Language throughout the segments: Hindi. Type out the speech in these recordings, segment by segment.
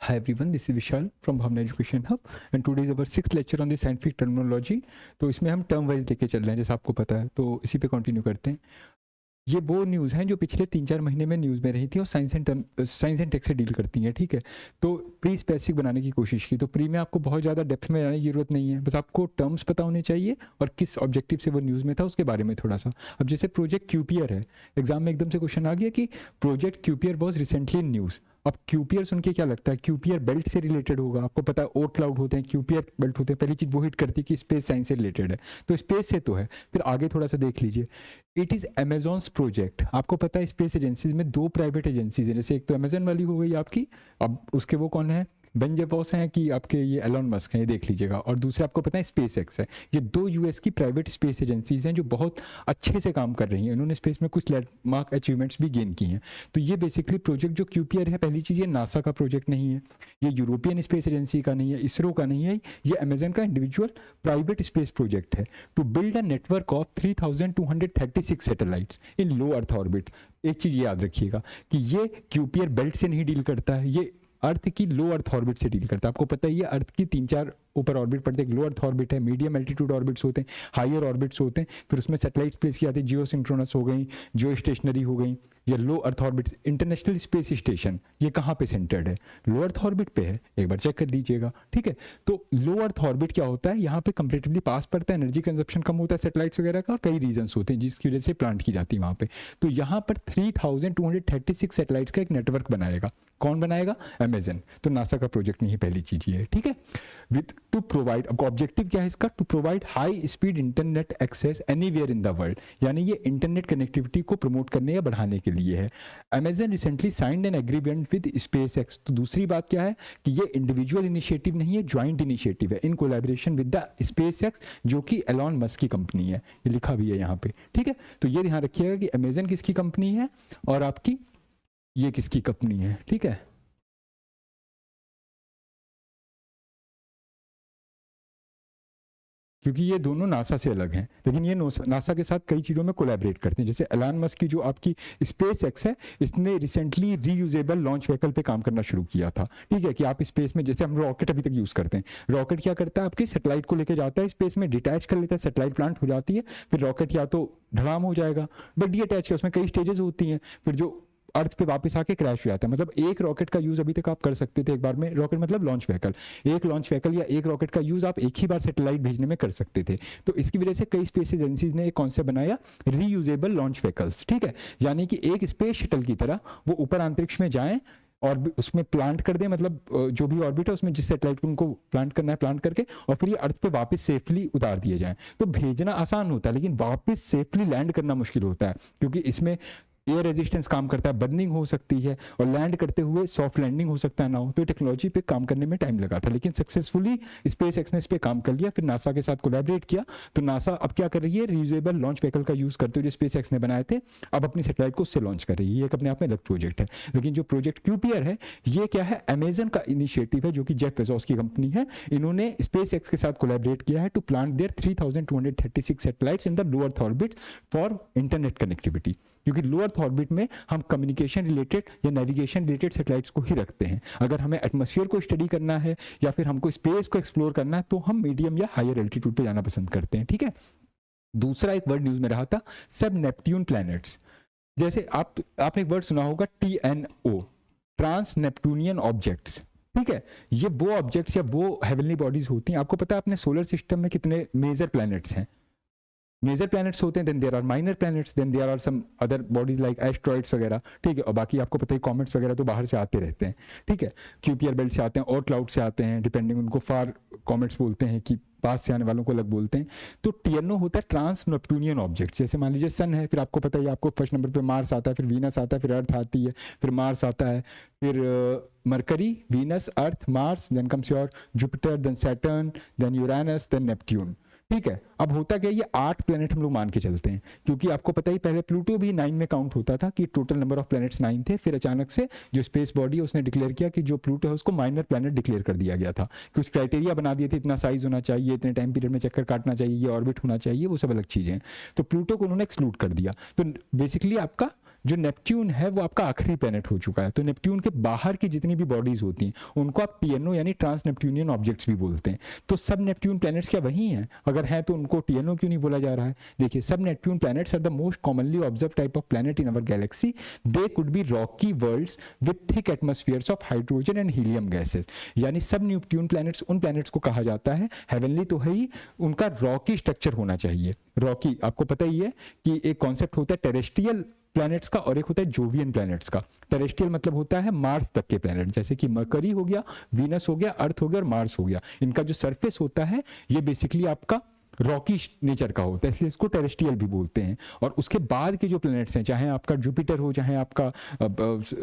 Hi everyone, this is Vishal from Bhavna Education Hub and today is our 6th lecture on the scientific terminology। तो इसमें हम टर्म वाइज लेके चल रहे हैं जैसे आपको पता है, तो इसी पे कंटिन्यू करते हैं। ये वो न्यूज़ हैं जो पिछले 3-4 महीने में न्यूज़ में रही थी और साइंस एंड टेक से डील करती हैं, ठीक है। तो प्री स्पेसिफिक बनाने की कोशिश की, तो प्री में आपको बहुत ज़्यादा डेप्थ में जाने की जरूरत नहीं है, बस आपको टर्म्स पता होने चाहिए और किस ऑब्जेक्टिव से वो न्यूज़ में था उसके बारे में थोड़ा सा। अब जैसे प्रोजेक्ट क्यूपीआर है, एग्जाम में एकदम से क्वेश्चन आ गया कि project QPR was recently in news. अब क्यूपीआर सुन के क्या लगता है, क्यूपीआर बेल्ट से रिलेटेड होगा। आपको पता है ओ क्लाउड होते हैं, क्यूपीआर बेल्ट होते हैं, पहली चीज वो हिट करती है कि स्पेस साइंस से रिलेटेड है, तो स्पेस से तो है। फिर आगे थोड़ा सा देख लीजिए, इट इज अमेजॉन्स प्रोजेक्ट। आपको पता है स्पेस एजेंसीज में 2 प्राइवेट एजेंसीज हैं, जैसे एक तो अमेजन वाली हो गई आपकी, अब उसके वो कौन है, बेन जेबोस हैं कि आपके ये एलोन मस्क हैं, ये देख लीजिएगा। और दूसरे आपको पता है स्पेस एक्स है। ये 2 यूएस की प्राइवेट स्पेस एजेंसीज हैं जो बहुत अच्छे से काम कर रही हैं। इन्होंने स्पेस में कुछ लैंडमार्क अचीवमेंट्स भी गेन की हैं। तो ये बेसिकली प्रोजेक्ट जो क्यूपीआर है, पहली चीज़ ये नासा का प्रोजेक्ट नहीं है, ये यूरोपियन स्पेस एजेंसी का नहीं है, इसरो का नहीं है, ये अमेजन का इंडिविजुअल प्राइवेट स्पेस प्रोजेक्ट है to build a network of 3236 satellites in low earth orbit. एक चीज़ याद रखिएगा कि ये क्यूपीआर बेल्ट से नहीं डील करता है, ये अर्थ की लो अर्थ ऑर्बिट से डील करता है। आपको पता है ये अर्थ की 3-4 ऊपर ऑर्बिट पड़ते हैं। लो अर्थ ऑर्बिट है, मीडियम एल्टीट्यूड ऑर्बिट्स होते हैं, हायर ऑर्बिट्स होते हैं, फिर उसमें सैटेलाइट प्लेस की आती है, जियो सिंक्रोनस हो गई, जियो स्टेशनरी हो गई, या low earth orbit. International space station ये कहाँ पे सेंटर्ड है, लो अर्थ ऑर्बिट पे है, एक बार चेक कर लीजिएगा, ठीक है। तो लो अर्थ ऑर्बिट क्या होता है, यहाँ पे कंपेरेटिवली पास पड़ता है, एनर्जी कंजप्शन कम होता है सैटेलाइट्स वगैरह का, और कई रीजंस होते हैं जिसकी वजह से प्लांट की जाती है वहाँ पे। तो यहाँ पर 3236 सैटेलाइट्स का एक नेटवर्क बनाएगा। कौन बनाएगा, अमेजन। तो नासा का प्रोजेक्ट नहीं, पहली चीज ये है, ठीक है। विथ टू प्रोवाइड, अब ऑब्जेक्टिव क्या है इसका, to provide high speed internet access anywhere in the world, यानी ये इंटरनेट कनेक्टिविटी को प्रमोट करने या बढ़ाने के लिए है। Amazon recently signed an agreement with space x. तो दूसरी बात क्या है कि ये इंडिविजुअल इनिशिएटिव नहीं है, ज्वाइंट इनिशिएटिव है in collaboration with the space x, जो कि एलॉन मस्क की कंपनी है, ये लिखा भी है यहाँ पे, ठीक है। तो ये ध्यान रखिएगा कि अमेजन किसकी कंपनी है और आपकी ये किसकी कंपनी है, ठीक है। क्योंकि ये दोनों नासा से अलग हैं, लेकिन ये नासा के साथ कई चीज़ों में कोलैबोरेट करते हैं। जैसे एलन मस्क की जो आपकी स्पेस एक्स है, इसने रिसेंटली रीयूजेबल लॉन्च व्हीकल पे काम करना शुरू किया था, ठीक है। कि आप स्पेस में, जैसे हम रॉकेट अभी तक यूज़ करते हैं, रॉकेट क्या करता है, आपके सैटेलाइट को लेकर जाता है स्पेस में, डिटैच कर लेता है, सैटेलाइट प्लांट हो जाती है, फिर रॉकेट या तो ढड़ाम हो जाएगा, बट डिटैच, उसमें कई स्टेजेस होती हैं, फिर जो अर्थ पे वापस आके क्रैश हो जाता है। मतलब एक रॉकेट का यूज अभी तक आप कर सकते थे एक बार में, रॉकेट मतलब लॉन्च व्हीकल, एक लॉन्च व्हीकल या एक रॉकेट का यूज आप एक ही बार सैटेलाइट भेजने में कर सकते थे। तो इसकी वजह से कई स्पेस एजेंसीज ने एक कॉन्सेप्ट बनाया, रीयूजेबल लॉन्च व्हीकल्स, ठीक है। यानी कि एक स्पेस शटल की तरह वो ऊपर अंतरिक्ष में जाएं और उसमें प्लांट कर दें, मतलब जो भी ऑर्बिट है उसमें जिस सैटेलाइट को उनको प्लांट करना है प्लांट करके, और फिर ये अर्थ पे वापस सेफली उतार दिए जाएं। तो भेजना आसान होता है, लेकिन वापस सेफली लैंड करना मुश्किल होता है, क्योंकि इसमें एयर रेजिस्टेंस काम करता है, बर्निंग हो सकती है, और लैंड करते हुए सॉफ्ट लैंडिंग हो सकता है ना हो। तो टेक्नोलॉजी पे काम करने में टाइम लगा था, लेकिन सक्सेसफुली स्पेस एक्स ने इस पे काम कर लिया, फिर नासा के साथ कोलैबोरेट किया। तो नासा अब क्या कर रही है, रियूजेबल लॉन्च व्हीकल का यूज करते हुए जो स्पेस एक्स ने बनाए थे, अब अपनी सैटेलाइट को उससे लॉन्च कर रही है। ये एक अपने आप में अलग प्रोजेक्ट है। लेकिन जो प्रोजेक्ट क्यूपीआर है, ये क्या है, अमेजन का इनिशिएटिव है, जो कि जेफ बेजोस की कंपनी है। इन्होंने स्पेस एक्स के साथ कोलैबोरेट किया है to plant their 3236 satellites in the low earth orbit for internet connectivity. क्योंकि लो अर्थ ऑर्बिट में हम कम्युनिकेशन रिलेटेड या नेविगेशन रिलेटेड सैटेलाइट्स को ही रखते हैं। अगर हमें एटमॉस्फेयर को स्टडी करना है या फिर हमको स्पेस को एक्सप्लोर करना है, तो हम मीडियम या हायर एल्टीट्यूड पे जाना पसंद करते हैं, ठीक है। दूसरा एक वर्ड न्यूज में रहा था, सब नेपट्यून प्लैनेट्स। जैसे आपने एक वर्ड सुना होगा TNO, ट्रांस नेपट्यूनियन ऑब्जेक्ट्स, ठीक है। ये वो ऑब्जेक्ट्स या वो हेवनली बॉडीज होती हैं। आपको पता है अपने सोलर सिस्टम में कितने मेजर प्लैनेट्स हैं, मेजर प्लैनेट्स होते हैं, then there are minor planets, then there are some other bodies like asteroids वगैरह, ठीक है। और बाकी आपको पता है कॉमेट्स वगैरह तो बाहर से आते रहते हैं, ठीक है। क्यूपीआर बेल्ट से आते हैं और क्लाउड से आते हैं, डिपेंडिंग, उनको फार कॉमेट्स बोलते हैं कि पास से आने वालों को अलग बोलते हैं। तो TNO होता है ट्रांस नेपट्यूनियन ऑब्जेक्ट। जैसे मान लीजिए सन है, फिर आपको पता है आपको फर्स्ट नंबर पे मार्स आता है, फिर वीनस आता है, फिर अर्थ आती है, फिर मार्स आता है, फिर Mercury, Venus, Earth, Mars, then comes your Jupiter, then Saturn, then Uranus, then Neptune, ठीक है। अब होता क्या, ये 8 प्लेनेट हम लोग मान के चलते हैं, क्योंकि आपको पता ही पहले प्लूटो भी 9 में काउंट होता था, कि टोटल नंबर ऑफ प्लैनेट्स 9 थे। फिर अचानक से जो स्पेस बॉडी है उसने डिक्लेयर किया कि जो प्लूटो है उसको माइनर प्लैनेट डिक्लेयर कर दिया गया था। कुछ क्राइटेरिया बना दिए थे, इतना साइज होना चाहिए, इतने टाइम पीरियड में चक्कर काटना चाहिए, ये ऑर्बिट होना चाहिए, वो सब अलग चीजें। तो प्लूटो को उन्होंने एक्सक्लूड कर दिया। तो बेसिकली आपका जो नेपट्यून है वो आपका आखिरी प्लैनेट हो चुका है, तो नेपट्यून के बाहर की जितनी भी बॉडीज होती हैं उनको आप TNO यानी ट्रांस नेपट्यूनियन ऑब्जेक्ट्स भी बोलते हैं। तो सब नेपट्यून प्लैनेट्स क्या वही हैं? अगर हैं तो उनको TNO क्यों नहीं बोला जा रहा है? देखिए, sub Neptune planets are the most commonly observe type of planet in our galaxy. They could be rocky worlds with thick atmospheres of hydrogen and helium gases. यानी सब नेपट्यून प्लैनेट्स उन प्लैनेट्स को कहा जाता है, हेवनली तो है ही, उनका रॉकी स्ट्रक्चर होना चाहिए। रॉकी, आपको पता ही है कि एक कॉन्सेप्ट होता है टेरेस्ट्रियल प्लैनेट्स का और एक होता है जोवियन प्लैनेट्स का। टेरेस्ट्रियल मतलब होता है मार्स तक के प्लैनेट, जैसे कि मरकरी हो गया, वीनस हो गया, अर्थ हो गया और मार्स हो गया। इनका जो सरफेस होता है ये बेसिकली आपका रॉकी नेचर का होता है, इसलिए इसको टेरेस्ट्रियल भी बोलते हैं। और उसके बाद के जो प्लैनेट्स हैं, चाहे आपका जुपिटर हो, चाहे आपका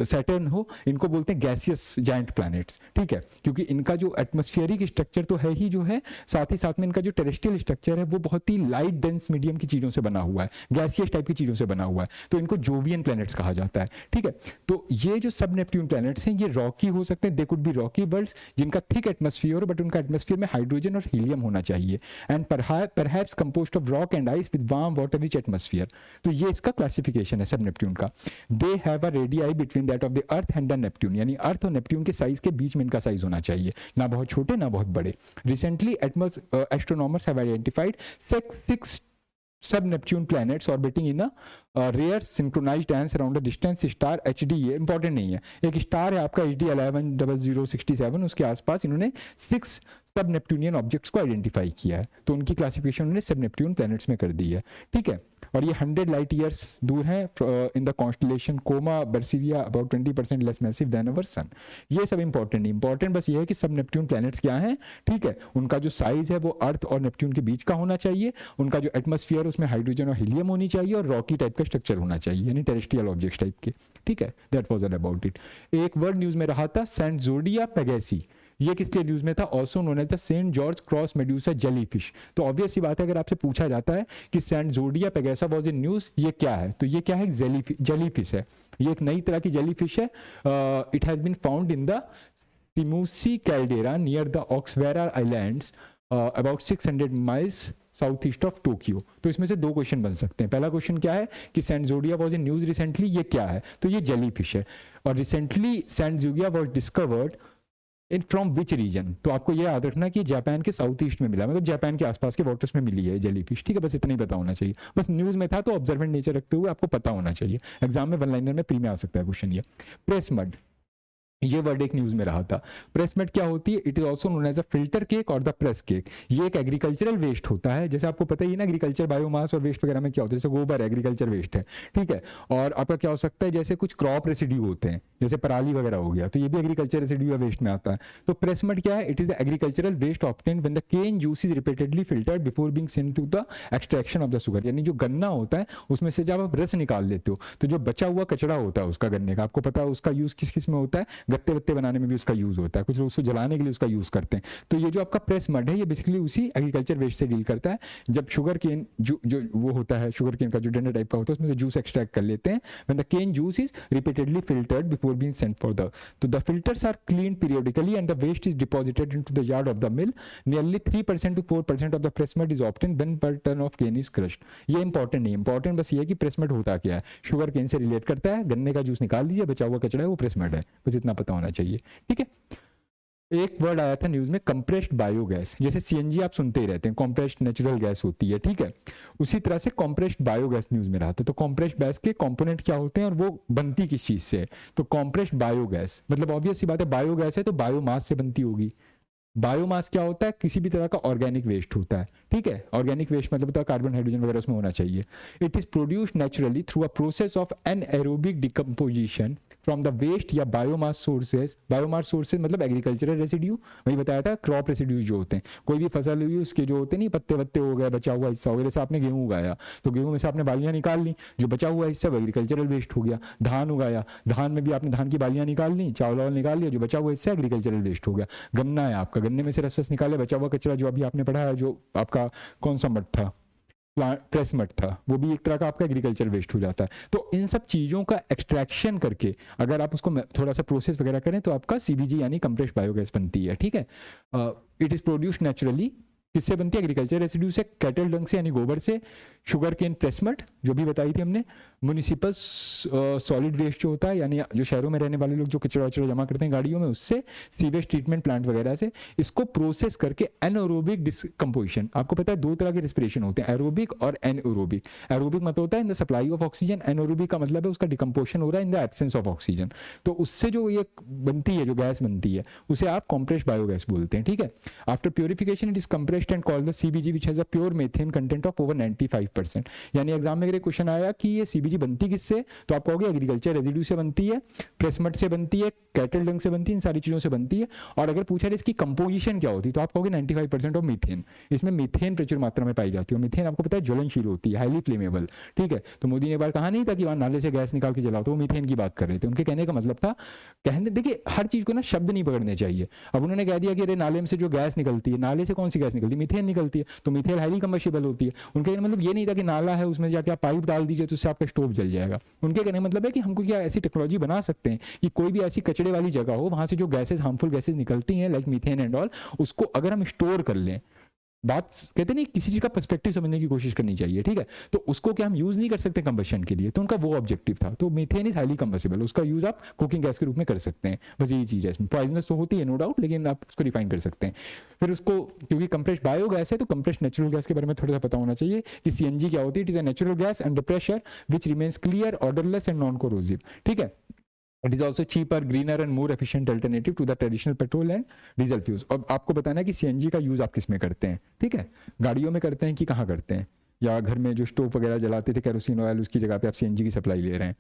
सैटर्न हो, इनको बोलते हैं गैसियस जायंट प्लैनेट्स, ठीक है, क्योंकि इनका जो एटमॉस्फेरिक स्ट्रक्चर तो है ही जो है, साथ ही साथ में इनका जो टेरेस्ट्रियल स्ट्रक्चर है वो बहुत ही लाइट डेंस मीडियम की चीज़ों से बना हुआ है, गैसियस टाइप की चीज़ों से बना हुआ है, तो इनको जोवियन प्लैनेट्स कहा जाता है, ठीक है। तो ये जो सब नेपट्यून प्लैनेट्स हैं ये रॉकी हो सकते हैं, they could be rocky worlds जिनका थिक एटमॉस्फेयर हो, बट उनका एटमॉस्फेयर में हाइड्रोजन और हीलियम होना चाहिए, and perhaps composed of rock and ice with warm water rich atmosphere। तो ये इसका क्लासिफिकेशन है सब नेपट्यून का। They have a radii between that of the earth and the Neptune, यानी अर्थ और नेपट्यून के साइज के बीच में इनका साइज होना चाहिए, ना बहुत छोटे ना बहुत बड़े। Recently astronomers have identified six sub Neptune planets orbiting in a rare synchronised dance around the distance star HD। ये इंपॉर्टेंट नहीं है, एक स्टार है आपका HD 110067, उसके आसपास इन्होंने 6 सब नेपट्यूनियन ऑब्जेक्ट्स को आइडेंटिफाई किया है, तो उनकी क्लासिफिकेशन उन्होंने सब नेपट्यून प्लैनेट्स में कर दी है, ठीक है। और ये 100 लाइट ईयर्स दूर हैं in the constellation Coma Berenices, about 20% less massive than our sun. ये सब इंपॉर्टेंट नहीं, इंपॉर्टेंट बस ये है कि सब नेपट्यून प्लैनेट्स क्या हैं, ठीक है, उनका जो साइज है वो अर्थ और नेपट्यून के बीच का होना चाहिए, उनका जो एटमॉस्फेयर उसमें हाइड्रोजन और हीलियम होनी चाहिए, और रॉकी टाइप का स्ट्रक्चर होना चाहिए, यानी टेरेस्ट्रियल ऑब्जेक्ट्स टाइप के, ठीक है। That was all about it. एक वर्ड न्यूज में रहा था सेंट जोडिया पेगेसी, ये किस लिए न्यूज में था? Also known as the Saint George Cross Medusa jellyfish. तो ऑब्वियस सी बात है, अगर आपसे पूछा जाता है कि सेंट जोडिया पेगेसा वाज इन न्यूज, ये क्या है, तो ये क्या है? जेलीफिश है। ये एक नई तरह की जेलीफिश है। It has been found in the Sumisu caldera near the Ogasawara islands about 600 miles south east of Tokyo. तो इसमें से 2 क्वेश्चन बन सकते हैं। पहला क्वेश्चन क्या है कि Saint जोडिया was in news recently, ये क्या है? तो ये जेलीफिश है। और recently Santjordia was discovered in from which region, तो आपको ये याद रखना कि जापान के साउथ ईस्ट में मिला, मतलब जापान के आसपास के वाटर्स में मिली है जेलीफिश, ठीक है। बस इतना ही पता होना चाहिए, बस न्यूज में था तो ऑब्जर्वेंट नेचर रखते हुए आपको पता होना चाहिए। एग्जाम में 1 लाइनर में प्री में आ सकता है क्वेश्चन। ये प्रेस मड, ये वर्ड एक न्यूज में रहा था। प्रेस मड क्या होती है? It is also known as a filter cake और द प्रेस केक। ये एक एग्रीकल्चरल वेस्ट होता है, जैसे आपको पता ही ना एग्रीकल्चर बायोमास और वेस्ट वगैरह में क्या होता है, जैसे गोबर एग्रीकल्चर वेस्ट है, ठीक है। और आपका क्या हो सकता है, जैसे कुछ क्रॉप रेसिड्यू होते हैं, जैसे पराली वगैरह हो गया, तो ये भी एग्रीकल्चर रेसिड्यू या वेस्ट में आता है। तो प्रेस मड क्या है? It is the agricultural waste obtained when the cane juice is repeatedly filtered before being sent to the extraction of the sugar. यानी जो गन्ना होता है उसमें से जब आप रस निकाल लेते हो, तो जो बचा हुआ कचरा होता है उसका गन्ने का, आपको पता है उसका यूज किस किस में होता है? गत्ते वत्ते बनाने में उसका यूज होता है, कुछ लोग उसको जलाने के लिए उसका यूज करते हैं। तो ये जो आपका प्रेस मड है ये बेसिकली उसी एग्रीकल्चर वेस्ट से डील करता है। जब शुगर केन जो वो होता है, शुगर केन का जो डंडा टाइप का होता है, उसमें से जूस एक्सट्रैक्ट कर लेते हैं। When the cane juice is repeatedly filtered before being sent for the, तो the filters are cleaned periodically and the waste is deposited into the yard of the mill. Nearly 3% to 4% of the press mud is obtained when per ton of cane is crushed. ये इंपॉर्टेंट नहीं, इंपॉर्टेंट बस ये है कि प्रेस मड होता क्या है, शुगर केन से रिलेट करता है, गन्ने का जूस निकाल लीजिए, बचा हुआ कचरा है वो प्रेस मड है, बस इतना पता होना चाहिए, ठीक है। एक वर्ड आया था न्यूज में कंप्रेस्ड बायोगैस, जैसे CNG आप सुनते ही रहते हैं, कंप्रेस्ड नेचुरल गैस होती है, ठीक है। उसी तरह से कंप्रेस्ड बायोगैस न्यूज में रहा था। तो कंप्रेस्ड गैस के कंपोनेंट क्या होते हैं और वो बनती किस चीज से? तो कंप्रेस्ड बायोगैस मतलब ऑब्वियस सी बात है, बायोगैस है तो बायोमास से बनती होगी। बायोमास क्या होता है? किसी भी तरह का ऑर्गेनिक वेस्ट होता है, ठीक है। ऑर्गेनिक वेस्ट मतलब होता है कार्बन हाइड्रोजन वगैरह उसमें होना चाहिए। It is produced naturally through a process of anaerobic decomposition from the waste या बायोमास सोर्सेज। बायोमास सोर्सेज मतलब एग्रीकल्चरल रेसिड्यू, वही बताया था, क्रॉप रेसिड्यूज जो होते हैं, कोई भी फसल हुई उसके जो होते नहीं, पत्ते वत्ते हो गए, बचा हुआ हिस्सा हो गया, जैसे आपने गेहूं उगाया तो गेहूं में से आपने बालियां निकाल ली, जो बचा हुआ हिस्सा एग्रीकल्चरल वेस्ट हो गया। धान उगाया, धान में भी आपने धान की बालियां निकाल ली, चावल निकाल लिया, जो बचा हुआ हिस्सा एग्रीकल्चरल वेस्ट हो गया। गन्ना है आपका, गन्ने में से रस निकाले, बचा हुआ कचरा जो अभी आपने पढ़ा है, जो आपका कौन सा मड था, प्रेस मड था, वो भी एक तरह का आपका एग्रीकल्चर वेस्ट हो जाता है। तो इन सब चीजों का एक्सट्रैक्शन करके अगर आप उसको थोड़ा सा प्रोसेस वगैरह करें तो आपका CBG यानी कंप्रेस्ड बायोगैस बनती है, ठीक है। इट इज प्रोड्यूस्ड नेचुरली किससे बनती है? एग्रीकल्चर रेसिड्यू से, कैटल डंग से यानी गोबर से, शुगर केन प्रेसमट जो भी बताई थी हमने, म्युनिसिपल सॉलिड वेस्ट जो होता है यानी जो शहरों में रहने वाले लोग जो कचरा वचरा जमा करते हैं गाड़ियों में उससे, सीवेज ट्रीटमेंट प्लांट वगैरह से, इसको प्रोसेस करके एनएरोबिक डिस्कम्पोजिशन। आपको पता है दो तरह के रिस्पिरेशन होते हैं, एरोबिक और एनएरोबिक। एरोबिक मतलब होता है in the supply of oxygen, anaerobic का मतलब है उसका डिकम्पोजिशन हो रहा है in the absence of oxygen. तो उससे जो ये बनती है, जो गैस बनती है, उसे आप कॉम्प्रेस्ड बायोगैस बोलते हैं, ठीक है। After purification it is compressed and called the CBG which has a pure methane content of over 95%। यानी एग्जाम में अगर क्वेश्चन आया कि ये सीबीजी बनती किससे, तो आप कहोगे एग्रीकल्चर रेजिड्यू से बनती है, प्रेसमट से बनती है, कैटल डंग से बनती है, इन सारी चीजों से बनती है। और अगर पूछा जाए इसकी कंपोजिशन क्या होती है, तो आप कहोगे 95% ऑफ मीथेन। इसमें मीथेन प्रचुर मात्रा में पाई जाती है। मीथेन आपको पता है ज्वलनशील होती है, हाईली फ्लेमेबल, ठीक है। तो मोदी ने एक बार कहा नहीं था कि वहां नाले से गैस निकाल के जलाओ, तो वो मीथेन की बात कर रहे थे। उनके कहने का मतलब था, कहने देखिए हर चीज को ना शब्द नहीं पकड़ने चाहिए। अब उन्होंने कह दिया कि अरे नाले में से जो गैस निकलती है, नाले से कौन सी गैस निकलती है? मीथेन निकलती है, तो मीथेन हाईली कंबस्टिबल होती है। उनके कहने मतलब ये नहीं था कि नाला है उसमें जाके आप पाइप डाल दीजिए तो उससे आपका स्टोव जल जाएगा। उनके कहने का मतलब है कि हमको क्या ऐसी टेक्नोलॉजी बना सकते हैं कि कोई भी ऐसी कचड़े वाली जगह हो, वहां से जो गैसेज, हार्मफुल गैसेज निकलती हैं लाइक मीथेन एंड ऑल, उसको अगर हम स्टोर कर लें, बात कहते नहीं, किसी चीज का पर्सपेक्टिव समझने की कोशिश करनी चाहिए, ठीक है। तो उसको क्या हम यूज नहीं कर सकते कंबशन के लिए, तो उनका वो ऑब्जेक्टिव था। तो मीथेन इज हाईली कंबस्टिबल, उसका यूज आप कुकिंग गैस के रूप में कर सकते हैं। बस यही चीज है इसमें, पॉइजनस तो होती है नो डाउट, लेकिन आप उसको रिफाइन कर सकते हैं। फिर उसको, क्योंकि कंप्रेस्ड बायोगैस है तो कंप्रेस्ड नेचुरल गैस के बारे में थोड़ा सा पता होना चाहिए कि सीएनजी क्या होती है। It is a natural gas under pressure which remains clear, odourless and non corrosive, ठीक है। It is also cheaper, greener and more efficient alternative to the traditional petrol and diesel fuels। अब आपको बताना है कि सीएनजी का यूज आप किस में करते हैं, ठीक है। गाड़ियों में करते हैं कि कहाँ करते हैं, या घर में जो स्टोव वगैरह जलाते थे केरोसिन ऑयल, उसकी जगह पे आप सीएनजी की सप्लाई ले रहे हैं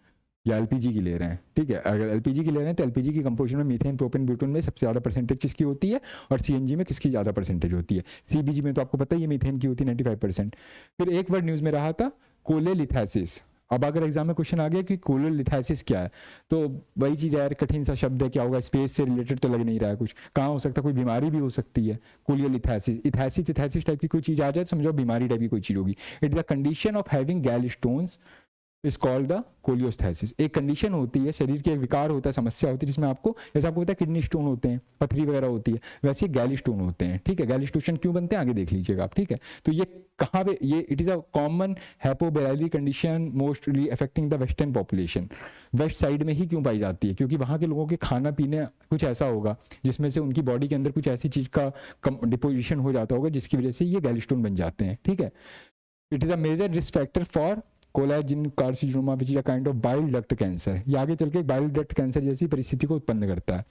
या एलपीजी की ले रहे हैं, ठीक है। अगर एलपीजी की ले रहे हैं तो एलपीजी की कंपोजिशन में मीथेन, प्रोपेन, ब्यूटेन में सबसे ज़्यादा परसेंटेज किसकी होती है, और सीएनजी में किसकी ज़्यादा परसेंटेज होती है? सीबीजी में तो आपको पता ही है मीथेन की होती है 95%। फिर एक वर्ड न्यूज़ में रहा था कोलेलिथेसिस। अब अगर एग्जाम में क्वेश्चन आ गया कि कोलेलिथेसिस क्या है, तो वही चीज यार, कठिन सा शब्द है, क्या होगा, स्पेस से रिलेटेड तो लग नहीं रहा है कुछ, कहाँ हो सकता है, कोई बीमारी भी हो सकती है। कोलियोलिथेसिस, इथेसिस टाइप की कोई चीज आ जाए तो समझो बीमारी टाइप की कोई चीज होगी। It is the condition of having गैल स्टोन्स इज कॉल्ड द कोलियोस्थेसिस। एक कंडीशन होती है, शरीर के एक विकार होता है, समस्या होती है, जिसमें आपको, जैसे आपको पता है किडनी स्टोन होते हैं, पथरी वगैरह होती है, वैसे गैल स्टोन होते हैं, ठीक है। गैल स्टोन क्यों बनते हैं आगे देख लीजिएगा आप, ठीक है। तो ये कहाँ पे, ये it is a common hypobolic condition mostly affecting the western population. West side में ही क्यों पाई जाती है? क्योंकि वहाँ के लोगों के खाना पीने कुछ ऐसा होगा जिसमें से उनकी बॉडी के अंदर कुछ ऐसी चीज का डिपोजिशन हो जाता होगा जिसकी वजह से ये गैल स्टोन बन जाते हैं, ठीक है। It is a major risk factor for cholangiocarcinoma which is a kind of bile duct cancer. ये आगे चल के बाइल डक्ट कैंसर जैसी परिस्थिति को उत्पन्न करता है।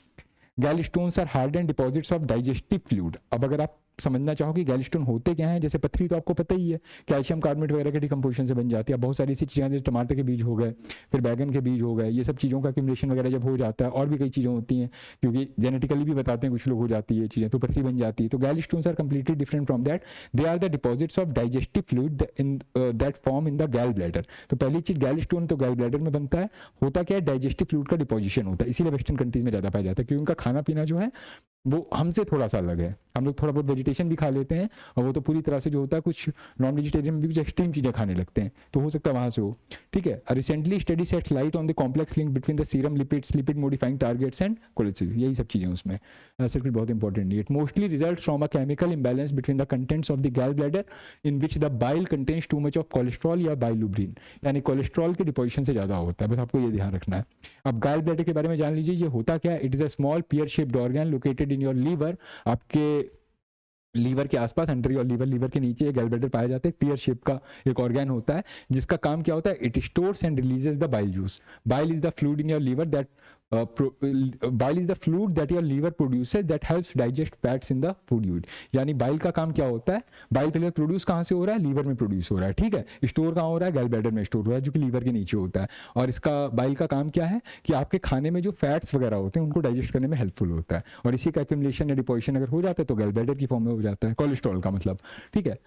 Gallstones are hard and deposits of digestive fluid. अब अगर आप समझना चाहो कि गैल स्टोन होते क्या हैं, जैसे पथरी तो आपको पता ही है, कैल्शियम कार्बोनेट वगैरह के डिकम्पोजिशन से बन जाती है। बहुत सारी ऐसी चीज़ें जैसे टमाटर के बीज हो गए, फिर बैगन के बीज हो गए, ये सब चीज़ों का एक्यूमुलेशन वगैरह जब हो जाता है, और भी कई चीज़ें होती हैं, क्योंकि जेनेटिकली भी बताते हैं कुछ लोग हो जाती है चीज़ें, तो पथरी बन जाती है। तो gallstones are completely different from that, they are the deposits of digestive fluid in that form in the gallbladder. तो पहली चीज, गैल स्टोन तो गैल ब्लैडर में बनता है, होता क्या है, डाइजेस्टिव फ्लूइड का डिपोजिशन होता है, इसीलिए वेस्टर्न कंट्रीज में ज़्यादा पाया जाता है, क्योंकि उनका खाना पीना जो है वो हमसे थोड़ा सा अलग है। हम लोग थोड़ा बहुत वेजिटेशन भी खा लेते हैं, और वो तो पूरी तरह से जो होता है, कुछ नॉन वेजिटेरियन भी कुछ एक्सट्रीम चीज़ें खाने लगते हैं, तो हो सकता है वहाँ से हो, ठीक है। Recently study sets light on the complex link between the serum lipids, lipid modifying targets and cholesterol, यही सब चीज़ें उसमें। ऐसा कुछ बहुत इंपॉर्टेंट नहीं। It mostly result from a chemical imbalance between the contents of the गैल bladder in which the bile contains too much of cholesterol या बाइलुब्रिन, यानी कोलेस्ट्रॉल के डिपोजिशन से ज़्यादा होता है, बस आपको ये ध्यान रखना है। अब गैल ब्लैडर के बारे में जान लीजिए, ये होता क्या है। It is a small pear shaped organ located in your liver, आपके लीवर के आसपास, अंडर योर लीवर, लीवर के नीचे गैल ब्लैडर पाया जाता है। पियर शेप का एक ऑर्गन होता है जिसका काम क्या होता है, it stores and releases the bile juice. Bile is the fluid in your liver that bile is the fluid that your liver produces that helps digest fats in the food you'd. यानी बाइल का काम क्या होता है, बाइल पहले प्रोड्यूस कहाँ से हो रहा है, लीवर में प्रोड्यूस हो रहा है, ठीक है। स्टोर कहाँ हो रहा है, गैल ब्लैडर में स्टोर हो रहा है, जो कि लीवर के नीचे होता है। और इसका बाइल का काम क्या है कि आपके खाने में जो फैट्स वगैरह होते हैं उनको डाइजेस्ट करने में हेल्पफुल होता है, और इसी का एक्यूमुलेशन या डिपोजिशन अगर हो जाता है तो गैल ब्लैडर की फॉर्म में हो जाता है, कोलेस्ट्रॉल का मतलब, ठीक है।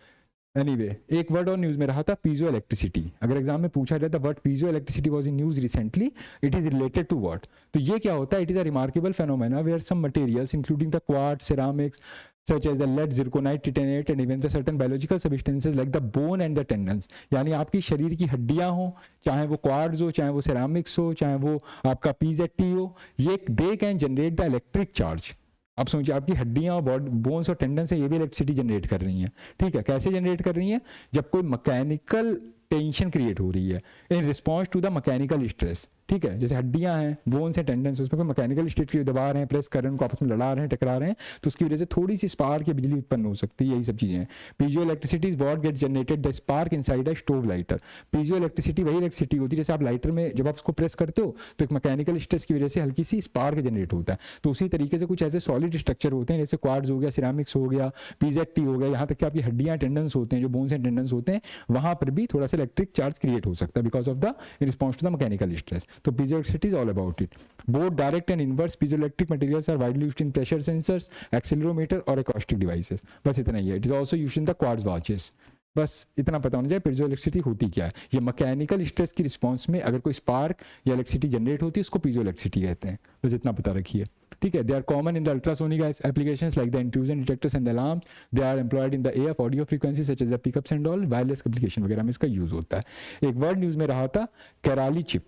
एनीवे, एक वर्ड और न्यूज में रहा था, पीजो इलेक्ट्रिसिटी। अगर एग्जाम में पूछा जाए the word piezoelectricity was in news recently, it is related to what. तो ये क्या होता है, it is a remarkable phenomena where some materials including the quartz, ceramics such as the lead, zirconite, titanate and even the certain biological substances like the bone and the tendons, यानी आपकी शरीर की हड्डियां हो, चाहे वो क्वार्ट्ज हो, चाहे वो सिरामिक्स हो, चाहे वो आपका PZT हो, ये they can generate the electric charge. आप सोचिए आपकी हड्डियां और बोन्स और टेंडन से ये भी इलेक्ट्रिसिटी जनरेट कर रही हैं, ठीक है। कैसे जनरेट कर रही हैं? जब कोई मैकेनिकल टेंशन क्रिएट हो रही है in response to the mechanical stress, ठीक है। जैसे हड्डियां हैं, बोन्स हैं, टेंडन्स, उसमें कोई मैकेनिकल स्टेट क्रिएट, दबा रहे हैं, प्रेस कर रहे हैं, उनको आपस में लड़ा रहे हैं, टकरा रहे हैं, तो उसकी वजह से थोड़ी सी स्पार्क या बिजली उत्पन्न हो सकती है। यही सब चीजें हैं। Piezoelectricity is what gets generated the spark inside a stove lighter. Piezoelectricity वही इलेक्ट्रिसिटी होती है जैसे आप लाइटर में जब आप उसको प्रेस करते हो तो एक मैकेनिकल स्ट्रेस की वजह से हल्की सी स्पार्क जनरेट होता है। तो उसी तरीके से कुछ ऐसे सॉलिड स्ट्रक्चर होते हैं जैसे क्वार्ट्ज हो गया, सिरामिक्स हो गया, पीजेटी हो गया, यहाँ तक कि आपकी हड्डियां, टेंडन्स होते हैं, जो बोन्स एंड टेंडन्स होते हैं, वहां पर भी थोड़ा सा इलेक्ट्रिक चार्ज क्रिएट हो सकता है because of the in response to the mechanical stress. तो piezoelectricity is all about it. Both direct and inverse piezoelectric materials are widely used in pressure sensors, accelerometer और acoustic devices. बस इतना ही है. It is also used in the quartz watches. बस इतना पता होना चाहिए पीजो इलेक्ट्रिसिटी होती क्या है। ये मैकेनिकल स्ट्रेस की रिस्पांस में अगर कोई स्पार्क या इलेक्ट्रिसिटी जनरेट होती है उसको पीजो इलेक्ट्रिसिटी कहते हैं। बस इतना पता रखिए, ठीक है। They are common in the ultrasonic applications like the intrusion detectors and the alarms. They are employed in the AF audio frequency such as the pickups and all. Wireless application वगैरह में इसका यूज होता है। एक वर्ड न्यूज में रहा था कैराली चिप,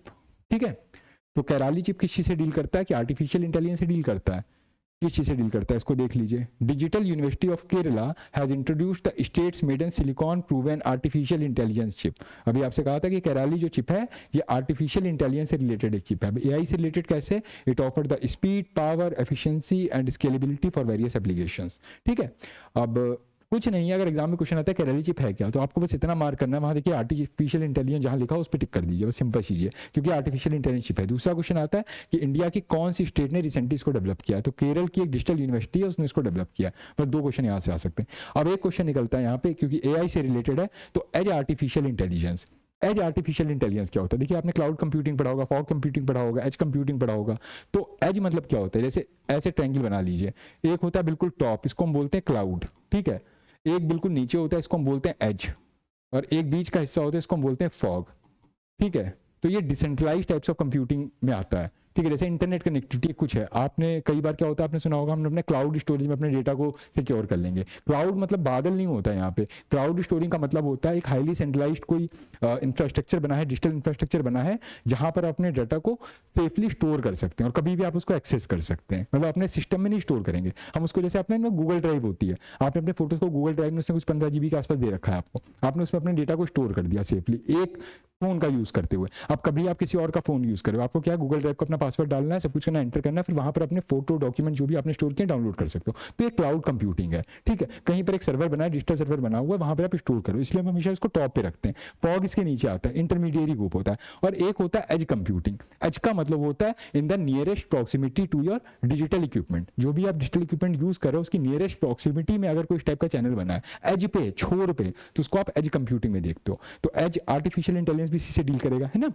ठीक है। तो कैराली चिप किस चीज से डील करता है? कि आर्टिफिशियल इंटेलिजेंस से डील करता है। किस चीज से डील करता है इसको देख लीजिए। Digital university of Kerala has introduced the state's maiden silicon proven artificial intelligence chip. अभी आपसे कहा था कि कैराली जो चिप है ये आर्टिफिशियल इंटेलिजेंस से रिलेटेड एक चिप है। एआई से रिलेटेड कैसे? It offer the speed, power, efficiency and scalability for various applications, ठीक है। अब कुछ नहीं है, अगर एग्जाम में क्वेश्चन आता है कैराली चिप है क्या, तो आपको बस इतना मार्क करना है, वहां देखिए आर्टिफिशियल इंटेलिजेंस जहां लिखा हो उस पर टिक कर दीजिए, बस सिंपल चीज है, क्योंकि आर्टिफिशियल इंटेलिजेंस चिप है। दूसरा क्वेश्चन आता है कि इंडिया की कौन सी स्टेट ने रिसेंटली इसको डेवलप किया, तो केरल की एक डिजिटल यूनिवर्सिटी है उसने इसको डेवलप किया। बस दो क्वेश्चन यहाँ से आ सकते हैं। अब एक क्वेश्चन निकलता है यहाँ पे, क्योंकि एआई से रिलेटेड है, तो edge artificial intelligence. Edge artificial intelligence क्या होता है? देखिए आपने क्लाउड कंप्यूटिंग पढ़ा होगा, फॉग कंप्यूटिंग पढ़ा होगा, एज कंप्यूटिंग पढ़ा होगा। तो एज मतलब क्या होता है? जैसे ऐसे ट्रायंगल बना लीजिए, एक होता है बिल्कुल टॉप, इसको हम बोलते हैं क्लाउड, ठीक है। एक बिल्कुल नीचे होता है, इसको हम बोलते हैं एज, और एक बीच का हिस्सा होता है, इसको हम बोलते हैं फॉग, ठीक है। तो ये डिसेंट्रलाइज टाइप्स ऑफ कंप्यूटिंग में आता है, ठीक है। जैसे इंटरनेट कनेक्टिविटी कुछ है, आपने कई बार क्या होता है आपने सुना होगा, हम अपने क्लाउड स्टोरेज में अपने डेटा को सिक्योर कर लेंगे। क्लाउड मतलब बादल नहीं होता है यहाँ पे। क्लाउड स्टोरिंग का मतलब होता है एक हाईली सेंट्रलाइज्ड कोई इंफ्रास्ट्रक्चर बना है, डिजिटल इंफ्रास्ट्रक्चर बना है, जहां पर अपने डाटा को सेफली स्टोर कर सकते हैं और कभी भी आप उसको एक्सेस कर सकते हैं। मतलब अपने सिस्टम में नहीं स्टोर करेंगे हम उसको, जैसे अपने गूगल ड्राइव होती है, आपने अपने फोटोज को गूगल ड्राइव में उसने कुछ 15 GB के आसपास दे रखा है आपको, आपने उसमें अपने डेटा को स्टोर कर दिया सेफली एक फोन का यूज करते हुए। अब कभी आप किसी और का फोन यूज करो, आपको क्या गूगल ड्राइव को अपना पासवर्ड डालना है, सब कुछ करना, एंटर करना है, फिर वहां पर अपने फोटो डॉक्यूमेंट जो भी आपने स्टोर किए डाउनलोड कर सकते हो। तो ये क्लाउड कंप्यूटिंग है, ठीक है। कहीं पर एक सर्वर बना है, डिजिटल सर्वर बना हुआ है, वहां पर आप स्टोर करो, इसलिए हम हमेशा इसको टॉप पे रखते हैं। फॉग इसके नीचे आता है, इंटरमीडिएरी ग्रुप होता है। और एक होता है एज कंप्यूटिंग। एज का मतलब होता है in the nearest proximity to your digital equipment. जो भी आप डिजिटल इक्विपमेंट यूज कर रहे हो उसकी नियरेस्ट प्रॉक्सिमिटी में अगर कोई टाइप का चैनल बना है एज पे, छोर पे, तो उसको आप एज कंप्यूटिंग में देखते हो। तो एज आर्टिफिशियल इंटेलिजेंस भी इसी से डील करेगा, है ना।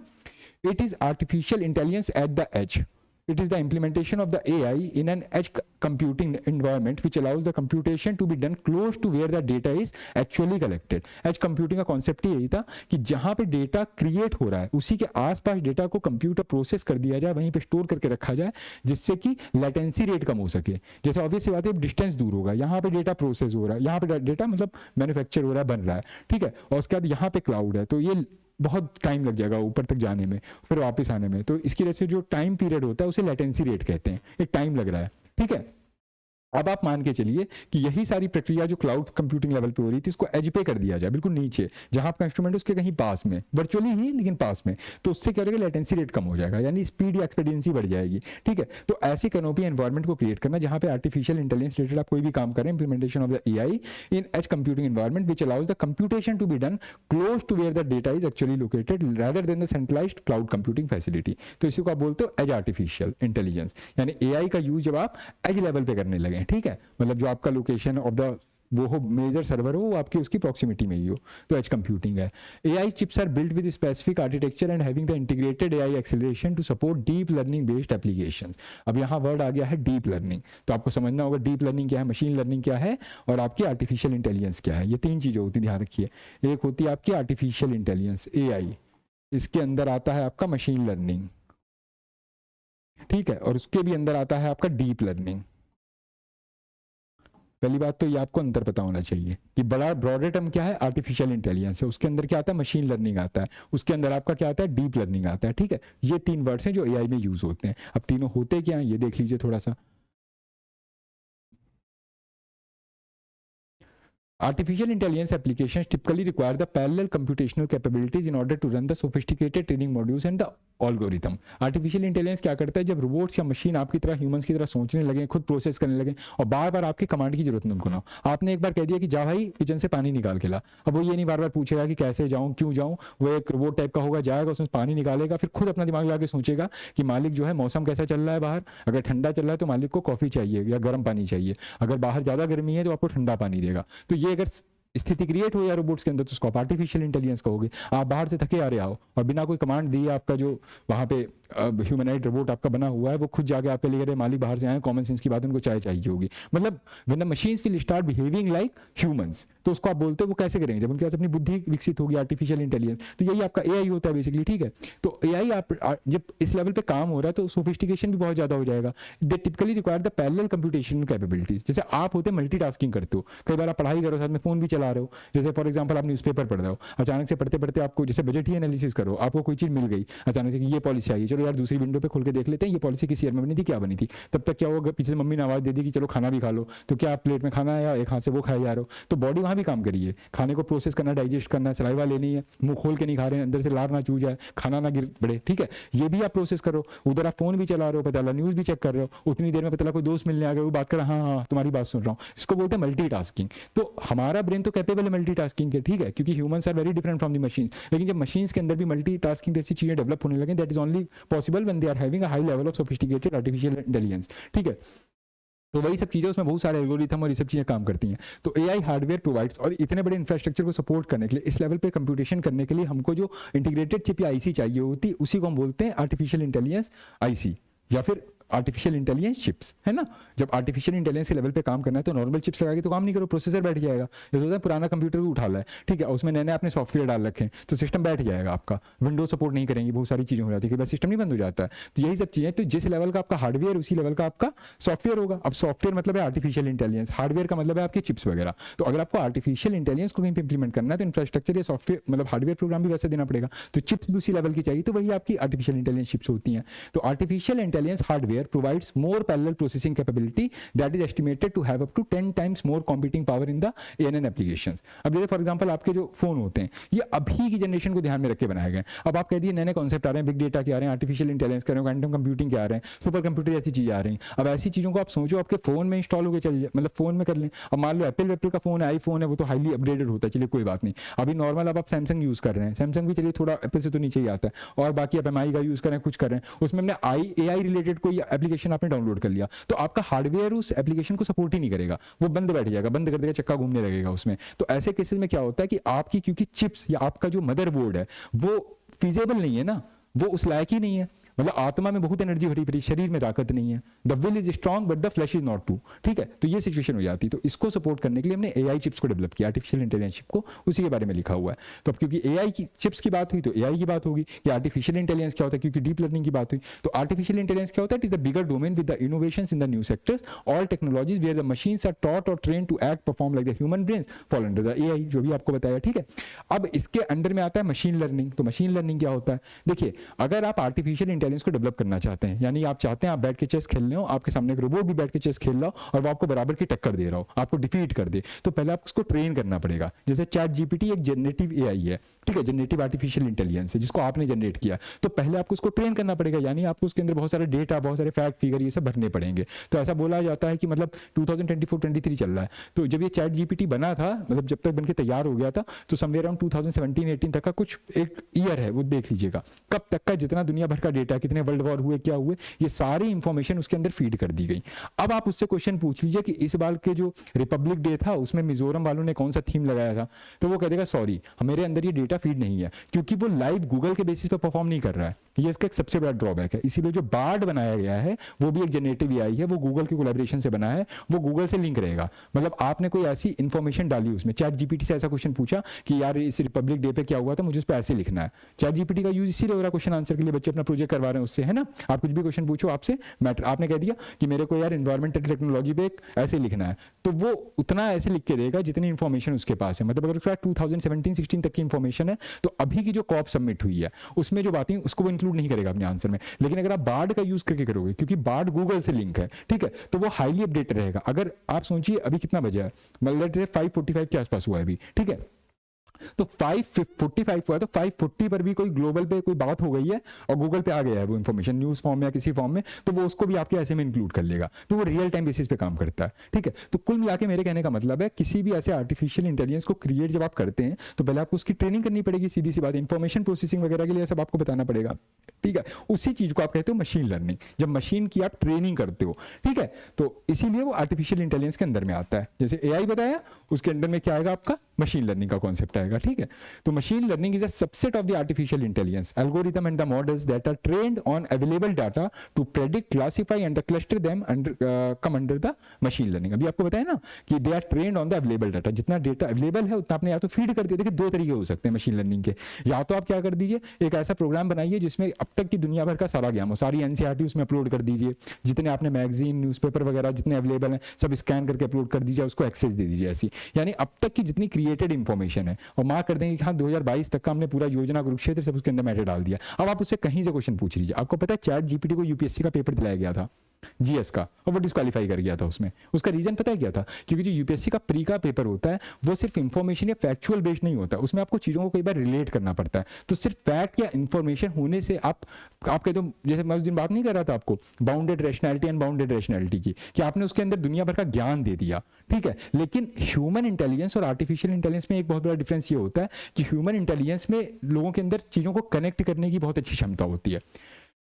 It is artificial intelligence at the edge. It is the implementation of the AI in an edge computing environment which allows the computation to be done close to where the data is actually collected. Edge computing का concept ही यही था कि जहां पे डेटा क्रिएट हो रहा है उसी के आसपास डेटा को कंप्यूटर प्रोसेस कर दिया जाए, वहीं पे स्टोर करके रखा जाए, जिससे कि लेटेंसी रेट कम हो सके। जैसे ऑब्वियस सी बात है डिस्टेंस दूर होगा, यहाँ पे डेटा प्रोसेस हो रहा है, यहाँ पे डेटा मतलब मैन्युफैक्चर हो रहा है, बन रहा है, ठीक है। और उसके बाद यहाँ पे क्लाउड है, तो ये बहुत टाइम लग जाएगा ऊपर तक जाने में, फिर वापस आने में। तो इसकी वजह से जो टाइम पीरियड होता है उसे लेटेंसी रेट कहते हैं, एक टाइम लग रहा है, ठीक है। अब आप मान के चलिए कि यही सारी प्रक्रिया जो क्लाउड कंप्यूटिंग लेवल पे हो रही थी इसको एज पे कर दिया जाए, बिल्कुल नीचे जहां आपका इंस्ट्रूमेंट उसके कहीं पास में, वर्चुअली ही लेकिन पास में। तो उससे क्या होगा, लेटेंसी रेट कम हो जाएगा, यानी स्पीड या एक्सपीडियंसी बढ़ जाएगी, ठीक है। तो ऐसी कैनोपी एनवायरमेंट को क्रिएट करना जहां पे आर्टिफिशियल इंटेलिजेंस रिलेटेड आप कोई भी काम करें, implementation of the AI in edge computing environment which allows the computation to be done close to where the data is actually located rather than the centralised cloud computing facility. तो इसी को आप बोलते हो एज आर्टिफिशियल इंटेलिजेंस, यानी एआई का यूज जब आप एज लेवल पे करने लगे, ठीक है। मतलब जो आपका लोकेशन ऑफ द वो हो मेजर सर्वर हो वो आपकी उसकी प्रॉक्सिमिटी में ही हो, तो एज कंप्यूटिंग है। AI chips are built with specific architecture and having the integrated AI acceleration to support deep learning based applications. अब यहाँ वर्ड आ गया है डीप लर्निंग, तो आपको समझना होगा डीप लर्निंग क्या है, मशीन लर्निंग क्या है, और आपकी आर्टिफिशियल इंटेलिजेंस क्या है। ये तीन चीजें होती हैं, ध्यान रखिए। एक होती है आपकी आर्टिफिशियल इंटेलिजेंस एआई, इसके अंदर आता है आपका मशीन लर्निंग, ठीक है, और उसके भी अंदर आता है आपका डीप लर्निंग। पहली बात तो ये आपको अंतर पता होना चाहिए कि बड़ा ब्रॉडर टर्म क्या है, आर्टिफिशियल इंटेलिजेंस है, उसके अंदर क्या आता है, मशीन लर्निंग आता है, उसके अंदर आपका क्या आता है, डीप लर्निंग आता है, ठीक है। ये तीन वर्ड्स हैं जो एआई में यूज होते हैं। अब तीनों होते क्या हैं ये देख लीजिए थोड़ा सा। Artificial intelligence applications typically require the parallel computational capabilities in order to run the sophisticated training modules and the algorithm. Artificial intelligence क्या करता है, जब रोबोट्स या मशीन आपकी तरह ह्यूमंस की तरह सोचने लगे, खुद प्रोसेस करने लगे और बार बार आपके कमांड की जरूरत नहीं उनको ना, आपने एक बार कह दिया कि जा भाई किचन से पानी निकाल के ला, अब वो ये नहीं बार बार पूछेगा कि कैसे जाऊँ क्यों जाऊँ, वो एक रोबोट टाइप का होगा, जाएगा उसमें पानी निकालेगा, फिर खुद अपना दिमाग लगा के सोचेगा कि मालिक जो है मौसम कैसा चल रहा है बाहर, अगर ठंडा चल रहा है तो मालिक को कॉफी चाहिए या गर्म पानी चाहिए, अगर बाहर ज्यादा गर्मी है तो आपको ठंडा पानी देगा। तो ये अगर स्थिति क्रिएट हो या रोबोट्स के अंदर तो उसको आप आर्टिफिशियल इंटेलिजेंस कहोगे। आप बाहर से थके आ रहे हो और बिना कोई कमांड दिए आपका जो वहाँ पे ह्यूमनाइड रोबोट आपका बना हुआ है वो खुद जाके आपके लिए कह मालिक बाहर से आए, कॉमन सेंस की बात, उनको चाय चाहिए होगी, मतलब when the machines will start behaving like humans, तो उसको आप बोलते हो वो कैसे करेंगे, जब उनके पास अपनी बुद्धि विकसित होगी, आर्टिफिशियल इंटेलिजेंस। तो यही आपका एआई होता है बेसिकली, ठीक है। तो एआई आप जब इस लेवल पे काम हो रहा है तो सोफिस्टिकेशन भी बहुत ज्यादा हो जाएगा। दे typically require the parallel computational capabilities. जैसे आप होते मल्टीटास्किंग करते हो, कई बार आप पढ़ाई करो साथ में फोन भी चला रहे हो, जैसे फॉर एग्जाम्पल आप न्यूज़पेपर पढ़ रहे हो, अचानक से पढ़ते पढ़ते आपको जैसे बजट ही एनालिसिस करो, आपको कोई चीज मिल गई अचानक से कि ये पॉलिसी आई, चलो यार दूसरी विंडो पे खोल के देख लेते हैं ये पॉलिसी किस ईयर में बनी थी, क्या बनी थी। तब तक क्या होगा, पीछे से मम्मी ने आवाज दे दी कि चलो खाना भी खा लो, तो क्या आप प्लेट में खाना आया, एक हाथ से वो खाए जा रहे हो, तो बॉडी वहां भी काम करिए, खाने को प्रोसेस करना, डाइजेस्ट करना, सलाइवा लेनी है, मुंह खोल के नहीं खा रहे हैं, अंदर से लार ना चू जाए, खाना ना गिर पड़े, ठीक है, ये भी आप प्रोसेस करो। उधर आप फोन भी चला रहे हो, पता लगा न्यूज भी चेक कर रहे हो, उतनी देर में पता लगा कोई दोस्त मिलने आ गया, वो बात कर हाँ हाँ तुम्हारी बात सुन रहा हूँ, इसको बोलते हैं मल्टीटास्किंग। तो हमारा ब्रेन तो कैपेबल है मल्टीटास्किंग के, ठीक है, क्योंकि humans are very different from the machines. लेकिन जब मशीन्स के अंदर भी मल्टीटास्किंग जैसी चीजें डेवलप होने लगे, that is only possible when they are having a high level of sophisticated artificial intelligence, ठीक है। तो वही सब चीजें, उसमें बहुत सारे एल्गोरिथम और ये सब चीजें काम करती हैं। तो एआई हार्डवेयर प्रोवाइड्स, और इतने बड़े इंफ्रास्ट्रक्चर को सपोर्ट करने के लिए, इस लेवल पे कंप्यूटेशन करने के लिए हमको जो इंटीग्रेटेड चिप या आईसी चाहिए होती है, उसी को हम बोलते हैं आर्टिफिशियल इंटेलिजेंस आईसी या फिर आर्टिफिशियल इंटेलिजेंस चिप्स, है ना। जब आर्टिफिशियल इंटेलिजेंस के लेवल पे काम करना है तो नॉर्मल चिप्स लगा के तो काम नहीं करो, प्रोसेसर बैठ जाएगा। जैसे होता है पुराना कंप्यूटर को उठा ला है, ठीक है, उसमें नए नए आपने सॉफ्टवेयर डाल रखे हैं तो सिस्टम बैठ जाएगा आपका, विंडोज सपोर्ट नहीं करेंगी, बहुत सारी चीजें हो जाती है, बस सिस्टम नहीं बंद हो जाता है। तो यही सब चीजें, तो जिस लेवल का आपका हार्डवेयर उसी लेवल का आपका सॉफ्टवेयर होगा। अब सॉफ्टवेयर मतलब है आर्टिफिशियल इंटेलिजेंस, हार्डवेयर का मतलब है आपके चिप्स वगैरह। तो अगर आपको आर्टिफिशियल इंटेलिजेंस को कहीं पे इंप्लीमेंट करना है तो इंफ्रास्ट्रक्चर या सॉफ्टवेयर मतलब हार्डवेयर प्रोग्राम भी वैसे देना पड़ेगा, तो चिप्स भी उसी लेवल की चाहिए, तो वही आपकी आर्टिफिशियल इंटेलिजेंस चिप्स होती हैं। तो artificial intelligence hardware provides more parallel processing capability that is estimated to have up to 10 times more computing power in the ANN applications। अब जैसे फॉर एग्जांपल आपके जो फोन होते हैं ये अभी की जनरेशन को ध्यान में रख के बनाए गए। अब आप कह दिए नए नए कॉन्सेप्ट आ रहे हैं, बिग डेटा के आ रहे हैं, आर्टिफिशियल इंटेलिजेंस कर रहे हैं, क्वांटम कंप्यूटिंग के आ रहे हैं, सुपर कंप्यूटर जैसी चीजें आ रही हैं। अब ऐसी चीजों को आप सोचो आपके फोन में इंस्टॉल होकर चल जाए, मतलब फोन में कर लें। अब मान लो एप्पल का फोन है, आईफोन है, वो तो हाईली अपग्रेडेड होता है, चलिए कोई बात नहीं। अभी नॉर्मल अब आप सैमसंग यूज कर रहे हैं, सैमसंग भी चलिए थोड़ा एप्पल से तो नीचे ही आता है, और बाकी आप एमआई का यूज कर रहे हैं, कुछ कर रहे हैं, उसमें हमने एआई रिलेटेड कोई एप्लीकेशन आपने डाउनलोड कर लिया तो आपका हार्डवेयर उस एप्लीकेशन को सपोर्ट ही नहीं करेगा, वो बंद बैठ जाएगा, बंद कर देगा, चक्का घूमने लगेगा उसमें। तो ऐसे केसेस में क्या होता है कि आपकी क्योंकि चिप्स या आपका जो मदरबोर्ड है वो फीजेबल नहीं है ना, वो उस लायक ही नहीं है, मतलब आत्मा में बहुत एनर्जी भरी पड़ी, शरीर में ताकत नहीं है, the will is strong but the flash is not true, ठीक है। तो ये सिचुएशन हो जाती है। तो इसको सपोर्ट करने के लिए हमने एआई चिप्स को डेवलप किया, आर्टिफिशियल इंटेलिजेंस चिप को, उसी के बारे में लिखा हुआ है। तो अब क्योंकि एआई की चिप्स की बात हुई तो एआई की बात होगी कि आर्टिफिशियल इंटेलिजेंस क्या होता है, क्योंकि डीप लर्निंग की बात हुई तो आर्टिफिशियल इंटेलिजेंस क्या होता है, it is the bigger domain with the innovations in the new sectors, all technologies where the machines are taught और train to act perform like the human brains fall under the AI, जो भी आपको बताया, ठीक है। अब इसके अंडर में आता है मशीन लर्निंग। तो मशीन लर्निंग क्या होता है, देखिए अगर आप आर्टिफिशियल इंटेलिजेंस को डेवलप करना चाहते हैं, यानी आप चाहते हैं आप बैठ के चेस खेल रहे हो, आपके सामने एक रोबोट भी बैठ के चेस खेल रहा हो और वो आपको बराबर की टक्कर दे रहा हो, आपको डिफीट कर दे, तो पहले आपको उसको ट्रेन करना पड़ेगा। जैसे चैट जीपीटी एक जनरेटिव एआई है, ठीक है, जनरेटिव आर्टिफिशियल इंटेलिजेंस है जिसको आपने जनरेट किया, तो पहले आपको उसको ट्रेन करना पड़ेगा, यानी आपको उसके अंदर बहुत सारे डेटा, बहुत सारे फैक्ट फिगर ये सब भरने पड़ेंगे। तो ऐसा बोला जाता है कि मतलब 2024-23 चल रहा है, तो जब ये चैट जीपीटी बना था, मतलब जब तक बनके तैयार हो गया था, तो समवेयर अराउंड 2017-18 तक का कुछ एक ईयर है, वो देख लीजिएगा, कब तक का जितना दुनिया भर का डेटा, कितने वर्ल्ड वॉर हुए, क्या हुए, ये सारी इंफॉर्मेशन उसके अंदर फीड कर दी गई। अब आप उससे क्वेश्चन पूछ लीजिए कि इस बार के जो रिपब्लिक डे था उसमें मिजोरम वालों ने कौन सा थीम लगाया था, तो वो कह देगा सॉरी मेरे अंदर ये डेटा फीड नहीं है, क्योंकि वो लाइव गूगल के बेसिस पे परफॉर्म नहीं कर रहा है। ये इसका एक सबसे बड़ा ड्रॉबैक है। इसीलिए जो बार्ड बनाया गया है वो भी एक जनरेटिव एआई है, वो गूगल की कोलैबोरेशन से बना है, वो गूगल से लिंक रहेगा। मतलब आपने कोई ऐसी इंफॉर्मेशन डाली उसमें, चैट जीपीटी से ऐसा क्वेश्चन पूछा कि यार इस रिपब्लिक डे पे क्या हुआ था, मुझे उस पर ऐसे लिखना है। चैट जीपीटी का यूज इसीलिए हो रहा है क्वेश्चन आंसर के लिए, बच्चे अपना प्रोजेक्ट करवा रहे हैं उससे, है ना। आप कुछ भी क्वेश्चन पूछो आपसे मैटर, आपने कह दिया कि मेरे को यार एनवायरमेंटल टेक्नोलॉजी पे ऐसे लिखना है, तो वो उतना ऐसे लिख के देगा जितनी इंफॉर्मेशन उसके पास है। मतलब अगर उसके पास 2017-16 तक की इंफॉर्मेशन क्वेश्चन है तो अभी की जो कॉप सबमिट हुई है उसमें जो बातें उसको वो इंक्लूड नहीं करेगा अपने आंसर में, लेकिन अगर आप बार्ड का यूज करके करोगे, क्योंकि बार्ड गूगल से लिंक है, ठीक है, तो वो हाईली अपडेटेड रहेगा। अगर आप सोचिए अभी कितना बजा है, मतलब 5:45 के आसपास हुआ है अभी, ठीक है, तो 5:45 हुआ, तो 5:40 पर भी कोई ग्लोबल पे कोई बात हो गई है और गूगल पे आ गया है वो इन्फॉर्मेशन न्यूज फॉर्म में या किसी फॉर्म में, तो वो उसको भी आपके ऐसे में इंक्लूड कर लेगा, तो वो रियल टाइम बेसिस पे काम करता है, ठीक है। तो कुल मिला के मेरे कहने का मतलब है किसी भी ऐसे आर्टिफिशियल इंटेलिजेंस को क्रिएट जब आप करते हैं तो पहले आपको उसकी ट्रेनिंग करनी पड़ेगी, सीधी सी बात, इंफॉर्मेशन प्रोसेसिंग वगैरह के लिए सब आपको बताना पड़ेगा, ठीक है। उसी चीज को आप कहते हो मशीन लर्निंग, जब मशीन की आप ट्रेनिंग करते हो, ठीक है, तो इसीलिए वो आर्टिफिशियल इंटेलिजेंस के अंदर में आता है। जैसे एआई बताया उसके अंदर में क्या आएगा, आपका मशीन लर्निंग का कॉन्सेप्ट आएगा, ठीक है। तो machine learning is a subset of the artificial intelligence algorithm and the models that are trained on available data to predict, classify and the cluster them under come under the machine learning। अभी आपको बताया ना कि they are trained on the available data, जितना डेटा अवेलेबल है उतना आपने या तो फीड कर दिया। देखिए दो तरीके हो सकते हैं मशीन लर्निंग के, या तो आप क्या कर दीजिए एक ऐसा प्रोग्राम बनाइए जिसमें अब तक की दुनिया भर का सारा ज्ञान हो, सारी एनसीईआरटी उसमें अपलोड कर दीजिए, जितने आपने मैगजीन न्यूज़पेपर वगैरह जितने अवेलेबल हैं सब स्कैन करके अपलोड कर दीजिए, उसको एक्सेस दे दीजिए ऐसी, यानी अब तक की जितनी क्रिएटेड इंफॉर्मेशन है, और मार्क कर देंगे कि हाँ 2022 तक का हमने पूरा योजना कुरुक्षेत्र सब उसके अंदर मैटर डाल दिया। अब आप उससे कहीं से क्वेश्चन पूछ लीजिए, आपको पता है चैट जीपीटी को यूपीएससी का पेपर दिलाया गया था जीएस का, और वो डिस्क्वालीफाई कर गया था उसमें। उसका रीजन पता है क्या था, क्योंकि जो यूपीएससी का प्री का पेपर होता है वो सिर्फ इंफॉर्मेशन या फैक्चुअल बेस्ड नहीं होता, उसमें आपको चीजों को कई बार रिलेट करना पड़ता है। तो सिर्फ फैक्ट या इंफॉर्मेशन होने से आप कहते हो, जैसे मैं उस दिन बात नहीं कर रहा था आपको bounded rationality and bounded rationality की, कि आपने उसके अंदर दुनिया भर का ज्ञान दे दिया, ठीक है। लेकिन ह्यूमन इंटेलिजेंस और आर्टिफिशियल इंटेलिजेंस में एक बहुत बड़ा डिफरेंस ये होता है कि ह्यूमन इंटेलिजेंस में लोगों के अंदर चीजों को कनेक्ट करने की बहुत अच्छी क्षमता होती है।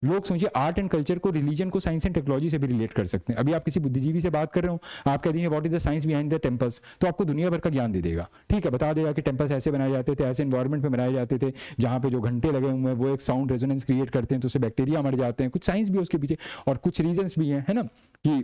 लोग सोचिए आर्ट एंड कल्चर को रिलीजन को साइंस एंड टेक्नोलॉजी से भी रिलेट कर सकते हैं। अभी आप किसी बुद्धिजीवी से बात कर रहे हो, आप कह देंगे what is the science behind the temples, तो आपको दुनिया भर का ज्ञान दे देगा, ठीक है, बता देगा कि टेम्पल्स ऐसे बनाए जाते थे, ऐसे एनवायरमेंट में बनाए जाते थे जहाँ पे जो घंटे लगे हुए हैं वो एक साउंड रेजोनेंस क्रिएट करते हैं तो उससे बैक्टीरिया मर जाते हैं। कुछ साइंस भी है उसके पीछे और कुछ रीजंस भी हैं, है ना, कि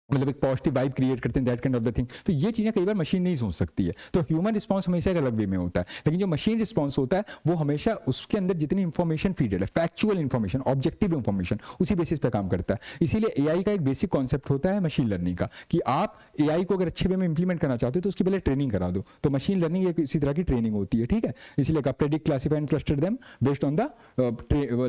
मतलब एक पॉजिटिव वाइब क्रिएट करते हैं, that kind of the thing. तो ये चीजें कई बार मशीन नहीं सोच सकती है, तो ह्यूमन रिस्पॉन्स हमेशा एक अलग वे में होता है, लेकिन जो मशीन रिस्पॉन्स होता है वो हमेशा उसके अंदर जितनी इंफॉर्मेशन फीडेड है, फैक्चुअल इंफॉर्मेशन, ऑब्जेक्टिव इंफॉर्मेशन, उसी बेसिस पे काम करता है। इसीलिए एआई का एक बेसिक कॉन्सेप्ट होता है मशीन लर्निंग का, कि आप एआई को अगर अच्छे वे में इंप्लीमेंट करना चाहते हो तो उसकी पहले ट्रेनिंग करा दो। तो मशीन लर्निंग एक इसी तरह की ट्रेनिंग होती है, ठीक है। इसलिए का predict, classify and cluster them based on the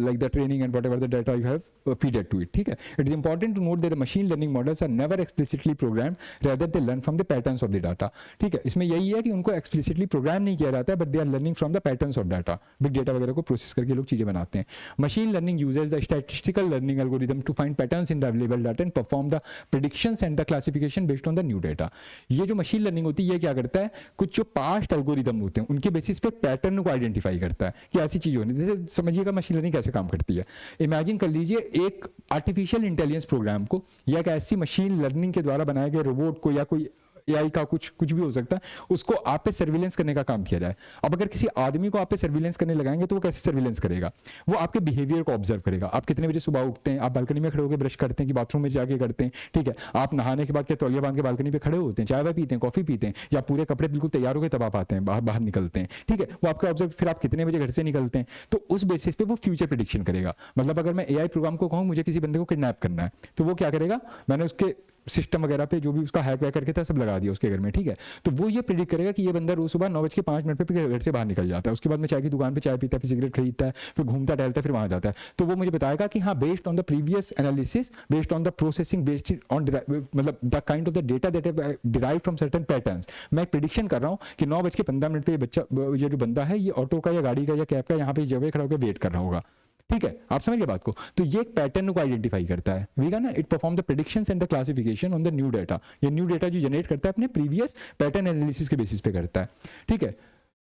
like the training and whatever the data you have feeded to it, ठीक है। It is important to note that the machine learning models are never explicitly programmed rather they learn from the patterns of the data, ठीक है। इसमें यही है कि उनको एक्सप्लिसिटली प्रोग्राम नहीं किया जाता है, but they are learning from the patterns of data. Big data वगैरह को प्रोसेस करके लोग चीजें बनाते हैं। Machine learning uses the statistical learning algorithm to find patterns in the available data and perform the predictions and the classification based on the new data. ये जो मशीन लर्निंग होती है ये क्या करता है, कुछ जो पास्ट एल्गोरिथम होते हैं उनके बेसिस पे पैटर्न को आइडेंटिफाई करता है कि ऐसी चीज होनी। जैसे समझिएगा मशीन लर्निंग कैसे काम करती है। इमेजिन कर लीजिए एक आर्टिफिशियल इंटेलिजेंस प्रोग्राम को या एक ऐसी मशीन लर्निंग के द्वारा बनाए गए रोबोट को या कोई एआई का कुछ भी हो सकता है, उसको आप पे सर्विलेंस करने का काम किया जाए। अब अगर किसी आदमी को आप पे सर्विलेंस करने लगाएंगे तो वो कैसे सर्विलेंस करेगा, वो आपके बिहेवियर को ऑब्जर्व करेगा। आप कितने बजे सुबह उठते हैं, आप बालकनी में खड़े होकर ब्रश करते हैं कि बाथरूम में जाके करते हैं, ठीक है। आप नहाने के बाद क्या तौलिया बांध के बालकनी पे खड़े होते हैं, चाय वाय पीते हैं, कॉफी पीते हैं, या पूरे कपड़े बिल्कुल तैयार होकर तब आप आते हैं, बाहर निकलते हैं, ठीक है। वो आपका ऑब्जर्व, फिर आप कितने बजे घर से निकलते हैं, तो उस बेसिस पे वो फ्यूचर प्रेडिक्शन करेगा। मतलब अगर मैं एआई प्रोग्राम को कहूँ मुझे किसी बंदे को किडनैप करना है तो वो क्या करेगा, मैंने उसके सिस्टम वगैरह पे जो भी उसका हैक वैक करके था सब लगा दिया उसके घर में, ठीक है। तो वो ये प्रेडिक्ट करेगा कि ये बंदा रोज सुबह 9:05 पे घर से बाहर निकल जाता है, उसके बाद में चाय की दुकान पे चाय पीता है, फिर सिगरेट खरीदता है, फिर घूमता टहलता है, फिर वहां जाता है। तो वो मुझे बताएगा कि हाँ based on the previous analysis, based on the processing, based on मतलब the kind of the data that derive from certain patterns, मैं एक प्रेडिक्शन कर रहा हूँ कि 9:15 पे ये बच्चा, ये जो बंदा है ये ऑटो का या गाड़ी का या कैब का यहाँ पे जगह खड़ा होकर वेट कर रहा होगा, ठीक है। आप समझ गए बात को। तो ये एक पैटर्न को आइडेंटिफाई करता है, ठीक है ना। It perform the predictions and the classification on the new data. ये न्यू डाटा जो जनरेट करता है अपने प्रीवियस पैटर्न एनालिसिस के बेसिस पे करता है, ठीक है।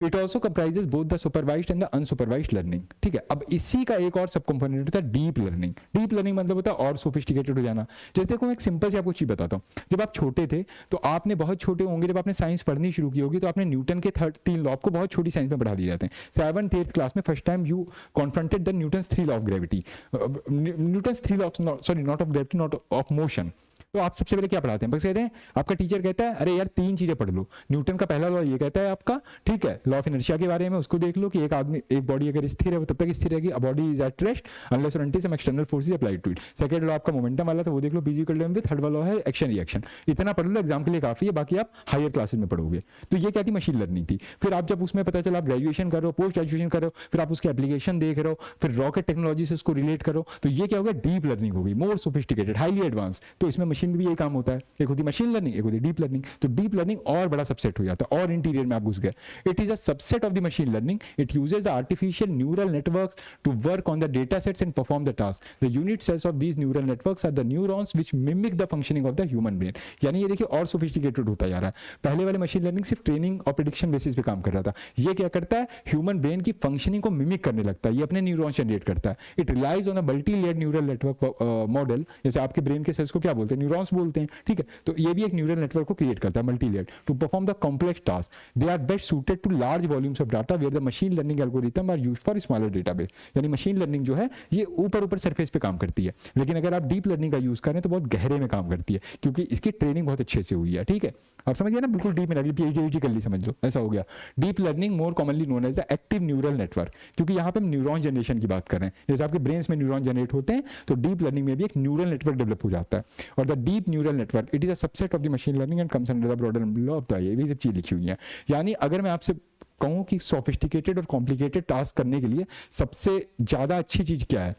It also comprises both the supervised and the unsupervised learning, ठीक है। अब इसी का एक और सब कंपोनेंट होता है डीप लर्निंग। डीप लर्निंग मतलब होता है और सोफिस्टिकेटेड हो जाना। जैसे देखो मैं एक सिंपल से आपको चीज बताता हूँ। जब आप छोटे थे तो आपने बहुत छोटे होंगे, जब आपने साइंस पढ़नी शुरू की होगी तो आपने न्यूटन के 3 लॉ को बहुत छोटी साइंस में पढ़ा दिए जाते हैं। 7th 8th क्लास में first time you confronted the Newton's 3 law of gravity, Newton's 3 law, sorry not of gravity, not of motion, तो आप सबसे पहले क्या पढ़ाते हैं? बस कहते हैं, आपका टीचर कहता है अरे यार 3 चीजें पढ़ लो। न्यूटन का पहला लॉ ये कहता है आपका, ठीक है, लॉ ऑफ इनर्शिया के बारे में, उसको देख लो कि एक बॉडी अगर स्थिर है वो तब तक स्थिर रहेगी, a body is at rest unless और until some external force is applied to it. Second law आपका मोमेंटम वाला था, वो देख लो, पीजी कर लो। थर्ड लॉ है एक्शन रिएक्शन। इतना पढ़ लो, एग्जाम के लिए काफी है, बाकी आप हायर क्लासेस में पढ़ोगे। तो ये क्या थी? मशीन लर्निंग थी। फिर आप जब उसमें पता चला आप ग्रेजुएशन कर रहे हो, पोस्ट ग्रेजुएशन कर रहे हो, फिर आप उसके एप्लीकेशन देख रहे हो, फिर रॉकेट टेक्नोलॉजी से उसको रिलेट करो, तो ये क्या होगा? डीप लर्निंग होगी, मोर सोफिस्टिकेटेड, हाईली एडवांस। तो इसमें मशीन में भी यही काम होता है, एक होती मशीन लर्निंग, एक होती डीप लर्निंग। तो डीप लर्निंग और बड़ा सबसेट हो जाता है, और इंटीरियर में आप घुस गए। It is a subset of the machine learning. It uses the artificial neural networks to work on the data sets and perform the task. The unit cells of these neural networks are the neurons which mimic the functioning of the human brain. यानी ये देखिए और सोफिस्टिकेटेड होता जा रहा है। पहले वाले मशीन लर्निंग सिर्फ ट्रेनिंग और प्रेडिक्शन बेसिस पे काम कर रहा था, ये क्या करता है? ह्यूमन ब्रेन की फंक्शनिंग को मिमिक करने लगता है, ये अपने न्यूरॉन्स जनरेट करता है। It relies on a multi layered neural network model. जैसे आपके ब्रेन के सेल्स को क्या बोलते हैं? न्यूरॉन्स बोलते हैं, ठीक है। तो ये भी एक न्यूरल नेटवर्क को क्रिएट करता है, multi layered, to perform the complex task. They are best suited to large volumes of data where the machine learning algorithm are used for smaller database. यानी मशीन लर्निंग जो है ये ऊपर सरफेस पे काम करती है, लेकिन अगर आप डीप लर्निंग का यूज करें तो बहुत गहरे में काम करती है, क्योंकि इसकी ट्रेनिंग बहुत अच्छे से हुई है, ठीक है। आप समझिए ना, बिल्कुल डीप में, पीएचडी कर ली समझ लो, ऐसा हो गया। Deep learning more commonly known as the active neural network, क्योंकि यहाँ पे हम न्यूरॉन जनरेशन की बात कर रहे हैं। जैसे आपके ब्रेन में न्यूरॉन जनरेट होते हैं, तो डीप लर्निंग में भी एक न्यूरल नेटवर्क डेवलप हो जाता है। और the deep neural network it is a subset of the machine learning and comes under the broader umbrella of the, ये भी सब चीज लिखी हुई है। यानी अगर मैं आपसे कहूँ कि सोफिस्टिकेटेड और कॉम्प्लिकेटेड टास्क करने के लिए सबसे ज्यादा अच्छी चीज क्या है,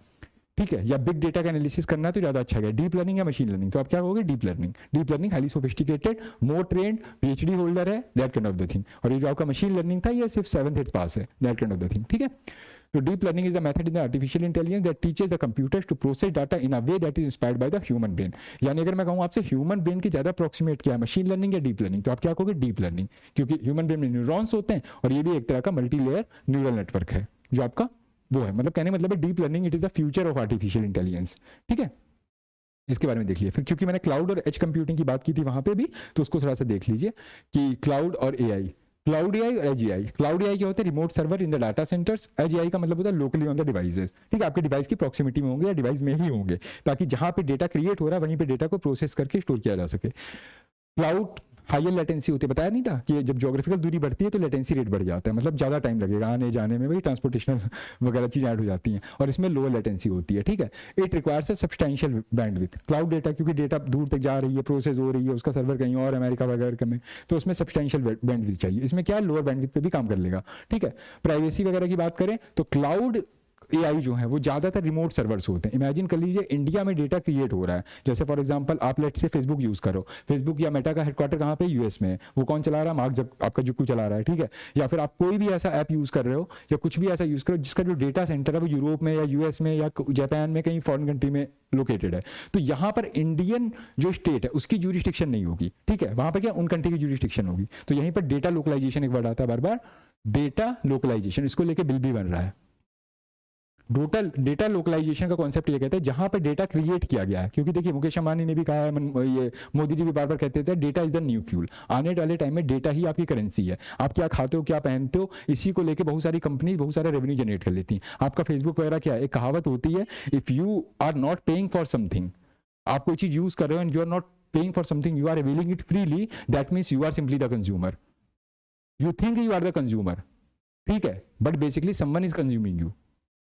ठीक है, या बिग डेटा का एनालिसिस करना है तो ज्यादा अच्छा है, डीप लर्निंग या मशीन लर्निंग? तो आप क्या कहोगे? Deep learning. Deep learning highly sophisticated, more trained, PhD holder है, that kind of the thing. और ये जो आपका मशीन लर्निंग था ये सिर्फ 7th 8th पास है, that kind of the thing, ठीक है। तो deep learning is the method in the artificial intelligence that teaches the computers to process data in a way that is inspired by the human brain. यानी अगर मैं कहूँ आपसे ह्यूमन ब्रेन की ज्यादा अप्रोक्सीमेट क्या है, मशीन लर्निंग या डीप लर्निंग, तो आप क्या कहोगे? डीप लर्निंग, क्योंकि ह्यूमन ब्रेन में न्यूरॉन्स होते हैं और ये भी एक तरह का मल्टी लेयर न्यूरल नेटवर्क है जो आपका वो है। मतलब कहने मतलब है deep learning it is the future of artificial intelligence, ठीक है। इसके बारे में देख लीजिए। फिर क्योंकि मैंने क्लाउड और एज कंप्यूटिंग की बात की थी वहां पे भी, तो उसको थोड़ा सा देख लीजिए कि क्लाउड और एआई, क्लाउड एआई और एज एआई। क्लाउड एआई क्या होता है? Remote server in the data centres. Edge AI का मतलब होता है लोकली ऑन द डिवाइसेस, ठीक है, आपके डिवाइस की प्रॉक्सिमिटी में होंगे या डिवाइस में ही होंगे, ताकि जहां पे डेटा क्रिएट हो रहा है वहीं पे डेटा को प्रोसेस करके स्टोर किया जा सके। क्लाउड हायर लेटेंसी होती है, बताया नहीं था कि जब ज्योग्राफिकल दूरी बढ़ती है तो लेटेंसी रेट बढ़ जाता है, मतलब ज़्यादा टाइम लगेगा आने जाने में, वही ट्रांसपोर्टेशनल वगैरह चीज़ ऐड हो जाती हैं, और इसमें लोअर लेटेंसी होती है, ठीक है। It requires a substantial bandwidth. Cloud data क्योंकि डेटा दूर तक जा रही है, प्रोसेस हो रही है, उसका सर्वर कहीं और अमेरिका वगैरह में, तो उसमें सब्सटेंशियल बैंडविड्थ चाहिए। इसमें क्या है? लोअर बैंडविड्थ पे भी काम कर लेगा, ठीक है। प्राइवेसी वगैरह की बात करें तो क्लाउड एआई जो है वो ज्यादातर रिमोट सर्वर्स होते हैं। इमेजिन कर लीजिए इंडिया में डेटा क्रिएट हो रहा है, जैसे फॉर एग्जांपल आप लेट से फेसबुक यूज करो, फेसबुक या मेटा का हेडक्वार्टर कहाँ पे? यूएस में है। वो कौन चला रहा है? मार्क जब आपका जुक्कू चला रहा है, ठीक है। या फिर आप कोई भी ऐसा ऐप यूज कर रहे हो या कुछ भी ऐसा यूज करो जिसका जो डेटा सेंटर है वो यूरोप में या यूएस में या जापान में कहीं फॉरेन कंट्री में लोकेटेड है, तो यहाँ पर इंडियन जो स्टेट है उसकी ज्यूरिस्डिक्शन नहीं होगी, ठीक है। वहां पर क्या? उन कंट्री की ज्यूरिस्डिक्शन होगी। तो यहीं पर डेटा लोकलाइजेशन एक वर्ड आता है बार बार, डेटा लोकलाइजेशन, इसको लेके बिल भी बन रहा है। टोटल डेटा लोकलाइजेशन का कॉन्सेप्ट ये कहते हैं जहां पे डेटा क्रिएट किया गया है, क्योंकि देखिए मुकेश अंबानी ने भी कहा है, ये मोदी जी भी बार बार कहते थे data is the new fuel. आने वाले टाइम में डेटा ही आपकी करेंसी है। आप क्या खाते हो, क्या पहनते हो, इसी को लेके बहुत सारी कंपनी बहुत सारा रेवेन्यू जनरेट कर लेती हैं। आपका फेसबुक वगैरह क्या है? एक कहावत होती है, if you are not paying for something, आप कोई चीज यूज कर रहे हो and you are not paying for something, you are availing it freely, that means you are simply the consumer. You think you are the consumer, ठीक है, but basically someone is consuming you.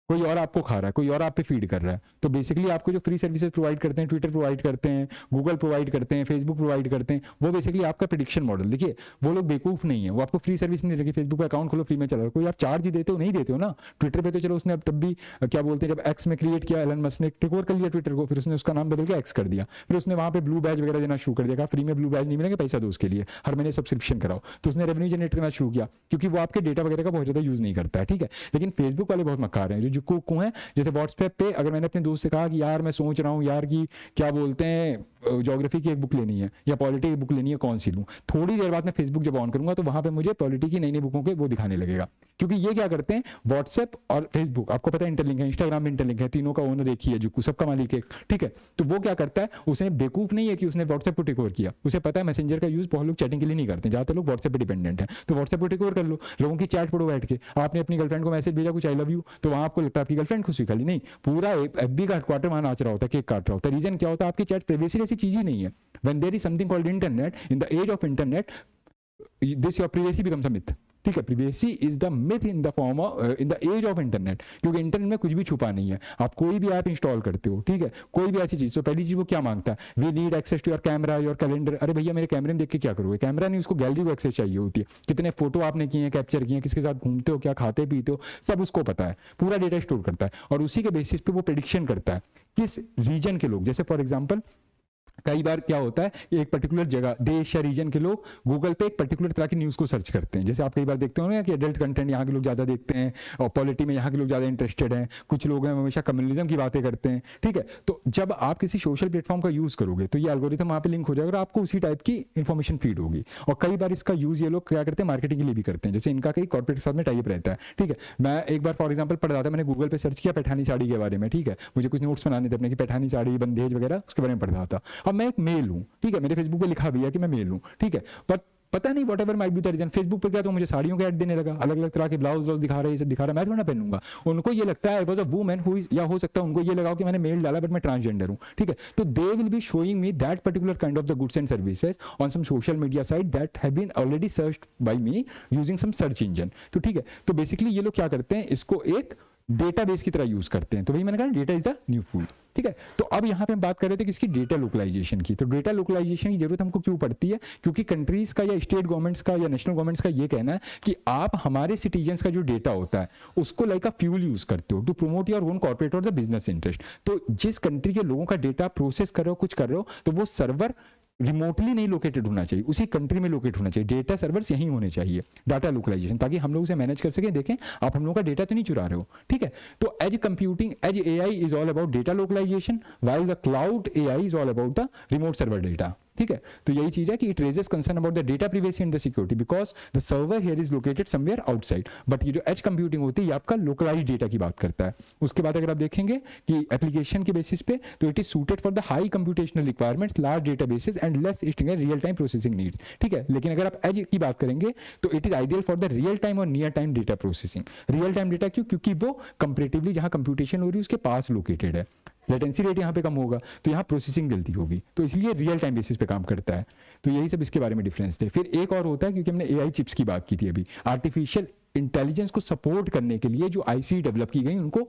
कोई और आपको खा रहा है, कोई और आप पे फीड कर रहा है। तो बेसिकली आपको जो फ्री सर्विसेज प्रोवाइड करते हैं, ट्विटर प्रोवाइड करते हैं, गूगल प्रोवाइड करते हैं, फेसबुक प्रोवाइड करते हैं, वो बेसिकली आपका प्रेडिक्शन मॉडल। देखिए वो लोग बेवकूफ नहीं है, वो आपको फ्री सर्विस नहीं देगी। फेसबुक का अकाउंट खोलो फ्री में चला रहा, कोई आप चार्ज ही देते हो? नहीं देते हो ना। ट्विटर पे तो चलो उसने अब तब भी क्या बोलते हैं, जब एक्स में क्रिएट किया एलन मस्क ने टेक ओवर कर लिया ट्विटर को, फिर उसने उसका नाम बदल के एक्स कर दिया, फिर उसने वहां पे ब्लू बैज वगैरह देना शुरू कर दिया। फ्री में ब्लू बैज नहीं मिलेंगे, पैसा दो उसके लिए, हर महीने सब्सक्रिप्शन कराओ। तो उसने रेवेन्यू जनरेट करना शुरू किया, क्योंकि वो आपके डेटा वगैरह का बहुत ज्यादा यूज नहीं करता है, ठीक है। लेकिन फेसबुक वाले बहुत मक्कार हैं, जो कुकू हैं। जैसे व्हाट्सएप पे अगर मैंने अपने दोस्त से कहा कि यार मैं सोच रहा हूँ यार कि क्या बोलते हैं ज्योग्राफी की एक बुक लेनी है या पॉलिटी की बुक लेनी है, कौन सी लूँ, थोड़ी देर बाद मैं फेसबुक जब ऑन करूंगा तो वहां पे मुझे पॉलिटी की नई नई बुकों के वो दिखाने लगेगा। क्योंकि ये क्या करते हैं, व्हाट्सएप और फेसबुक आपको पता है इंटरलिंक है, इंस्टाग्राम में इंटरलिंक है, तीनों का ओनर एक ही है, जुक्कू सबका मालिक है, ठीक है। तो वो क्या करता है, उसने बेवकूफ नहीं है कि उसने व्हाट्सएप को टेक ओवर किया, उसे पता है मैसेंजर का यूज बहुत लोग चैटिंग के लिए नहीं करते, ज्यादातर लोग व्हाट्सएप पे डिपेंडेंट है। तो व्हाट्सएप को टेक ओवर कर लो, लोगों की चैट पढ़ो बैठ के। आपने अपनी गर्लफ्रेंड को मैसेज भेजा कुछ आई लव यू, तो वहां आपको लगता है आपकी गर्लफ्रेंड खुशी, खाली नहीं पूरा एफबी का हेडक्वार्टर वहां नाच रहा होता है, केक काट रहा होता है। रीजन क्या होता है, आपकी चैट प्राइवेसी ऐसी चीज ही नहीं है. When there is something called internet, in the age of internet, this your privacy becomes a myth. ठीक है, privacy is the myth in the form of in the age of internet. क्योंकि इंटरनेट में कुछ भी छुपा नहीं है. आप कोई भी ऐप इंस्टॉल करते हो, ठीक है, कोई भी ऐसी चीज, तो पहली चीज वो क्या मांगता है, we need access to your camera, your calendar. अरे भैया मेरे कैमरे में देख के क्या करोगे, कैमरा नहीं, उसको गैलरी को एक्सेस चाहिए होती है, कितने फोटो आपने किए हैं, कैप्चर किए हैं, किसके साथ घूमते हो, क्या खाते पीते हो, सब उसको पता है, पूरा डेटा स्टोर करता है. और उसी के बेसिस पे वो प्रेडिक्शन करता है किस रीजन के लोग, जैसे फॉर एग्जाम्पल कई बार क्या होता है, एक पर्टिकुलर जगह, देश या रीजन के लोग गूगल पे एक पर्टिकुलर तरह की न्यूज़ को सर्च करते हैं. जैसे आप कई बार देखते हो ना कि एडल्ट कंटेंट यहाँ के लोग ज़्यादा देखते हैं, और पॉलिटी में यहाँ के लोग ज़्यादा इंटरेस्टेड हैं, कुछ लोग हैं हमेशा कम्युनिज्म की बातें करते हैं. ठीक है, तो जब आप किसी सोशल प्लेटफॉर्म का यूज़ करोगे तो ये एल्गोरिथम वहाँ पे लिंक हो जाएगा और आपको उसी टाइप की इन्फॉर्मेशन फीड होगी. और कई बार इसका यूज़ ये लोग क्या करते हैं, मार्केटिंग के लिए भी करते हैं. जैसे इनका कई कॉर्पोरेट के साथ में टाइप रहता है. ठीक है, मैं एक बार फॉर एग्जाम्पल पढ़ रहा था, मैंने गूगल पे सर्च किया पैठानी साड़ी के बारे में. ठीक है, मुझे कुछ नोट्स बनाने थे अपने कि पैठानी साड़ी, बंदेज वगैरह, उसके बारे में पढ़ रहा था. अब मैं एक मेल हूँ, ठीक है, मेरे फेसबुक पे लिखा भी है कि मैं मेल हूँ. ठीक है, पर पता नहीं whatever might be the reason, Facebook पे क्या तो मुझे साड़ियों के ऐड देने लगा, अलग अलग तरह के ब्लाउज दिखा रहे, ये सब दिखा रहा है, मैं थोड़ा ना पहनूंगा. उनको ये लगता है I was a woman who is, या हो सकता है उनको ये लगाओ कि मैंने मेल डाला बट मैं ट्रांसजेंडर हूँ. ठीक है, तो they will be showing me that particular kind of the goods and services on some social media site that have been already searched by me using some search engine. तो ठीक है, तो बेसिकली ये लोग क्या करते हैं, इसको एक डेटाबेस की तरह यूज करते हैं. तो वही मैंने कहा data is the new food. ठीक है, तो अब यहाँ पे हम बात कर रहे थे किसकी, डेटा लोकलाइजेशन की. तो डेटा लोकलाइजेशन की जरूरत हमको क्यों पड़ती है, क्योंकि कंट्रीज का या स्टेट गवर्नमेंट्स का या नेशनल गवर्नमेंट्स का ये कहना है कि आप हमारे सिटीजन्स का जो डेटा होता है उसको लाइक अ फ्यूल यूज करते हो to promote your own corporate और द बिजनेस इंटरेस्ट. तो जिस कंट्री के लोगों का डेटा प्रोसेस कर रहे हो, कुछ कर रहे हो, तो वो सर्वर रिमोटली नहीं लोकेटेड होना चाहिए, उसी कंट्री में लोकेट होना चाहिए. डेटा सर्वर्स यहीं होने चाहिए, डाटा लोकलाइजेशन, ताकि हम लोग उसे मैनेज कर सकें. देखें आप हम लोगों का डेटा तो नहीं चुरा रहे हो. ठीक है, तो edge computing, edge AI is all about data localisation, while the cloud AI is all about the remote server data. ठीक है, तो यही चीज है कि it raises concern about the data privacy and the security because the server here is located somewhere outside. But ये जो एज कंप्यूटिंग होती है ये आपका लोकलाइज डेटा की बात करता है. उसके बाद अगर आप देखेंगे कि एप्लीकेशन के बेसिस पे, तो it is suited for the high computational requirements, large databases and less real time processing needs. ठीक है, लेकिन अगर आप एज की बात करेंगे तो it is ideal for the real time और near time data processing. Real time data क्यों, क्योंकि वो कंपेरेटिवली जहां कंप्यूटेशन हो रही है उसके पास लोकेटेड है, लेटेंसी रेट यहाँ पे कम होगा, तो यहाँ प्रोसेसिंग जल्दी होगी, तो इसलिए रियल टाइम बेसिस पे काम करता है. तो यही सब इसके बारे में डिफरेंस थे. फिर एक और होता है, क्योंकि हमने एआई चिप्स की बात की थी अभी, आर्टिफिशियल इंटेलिजेंस को सपोर्ट करने के लिए जो आईसी डेवलप की गई उनको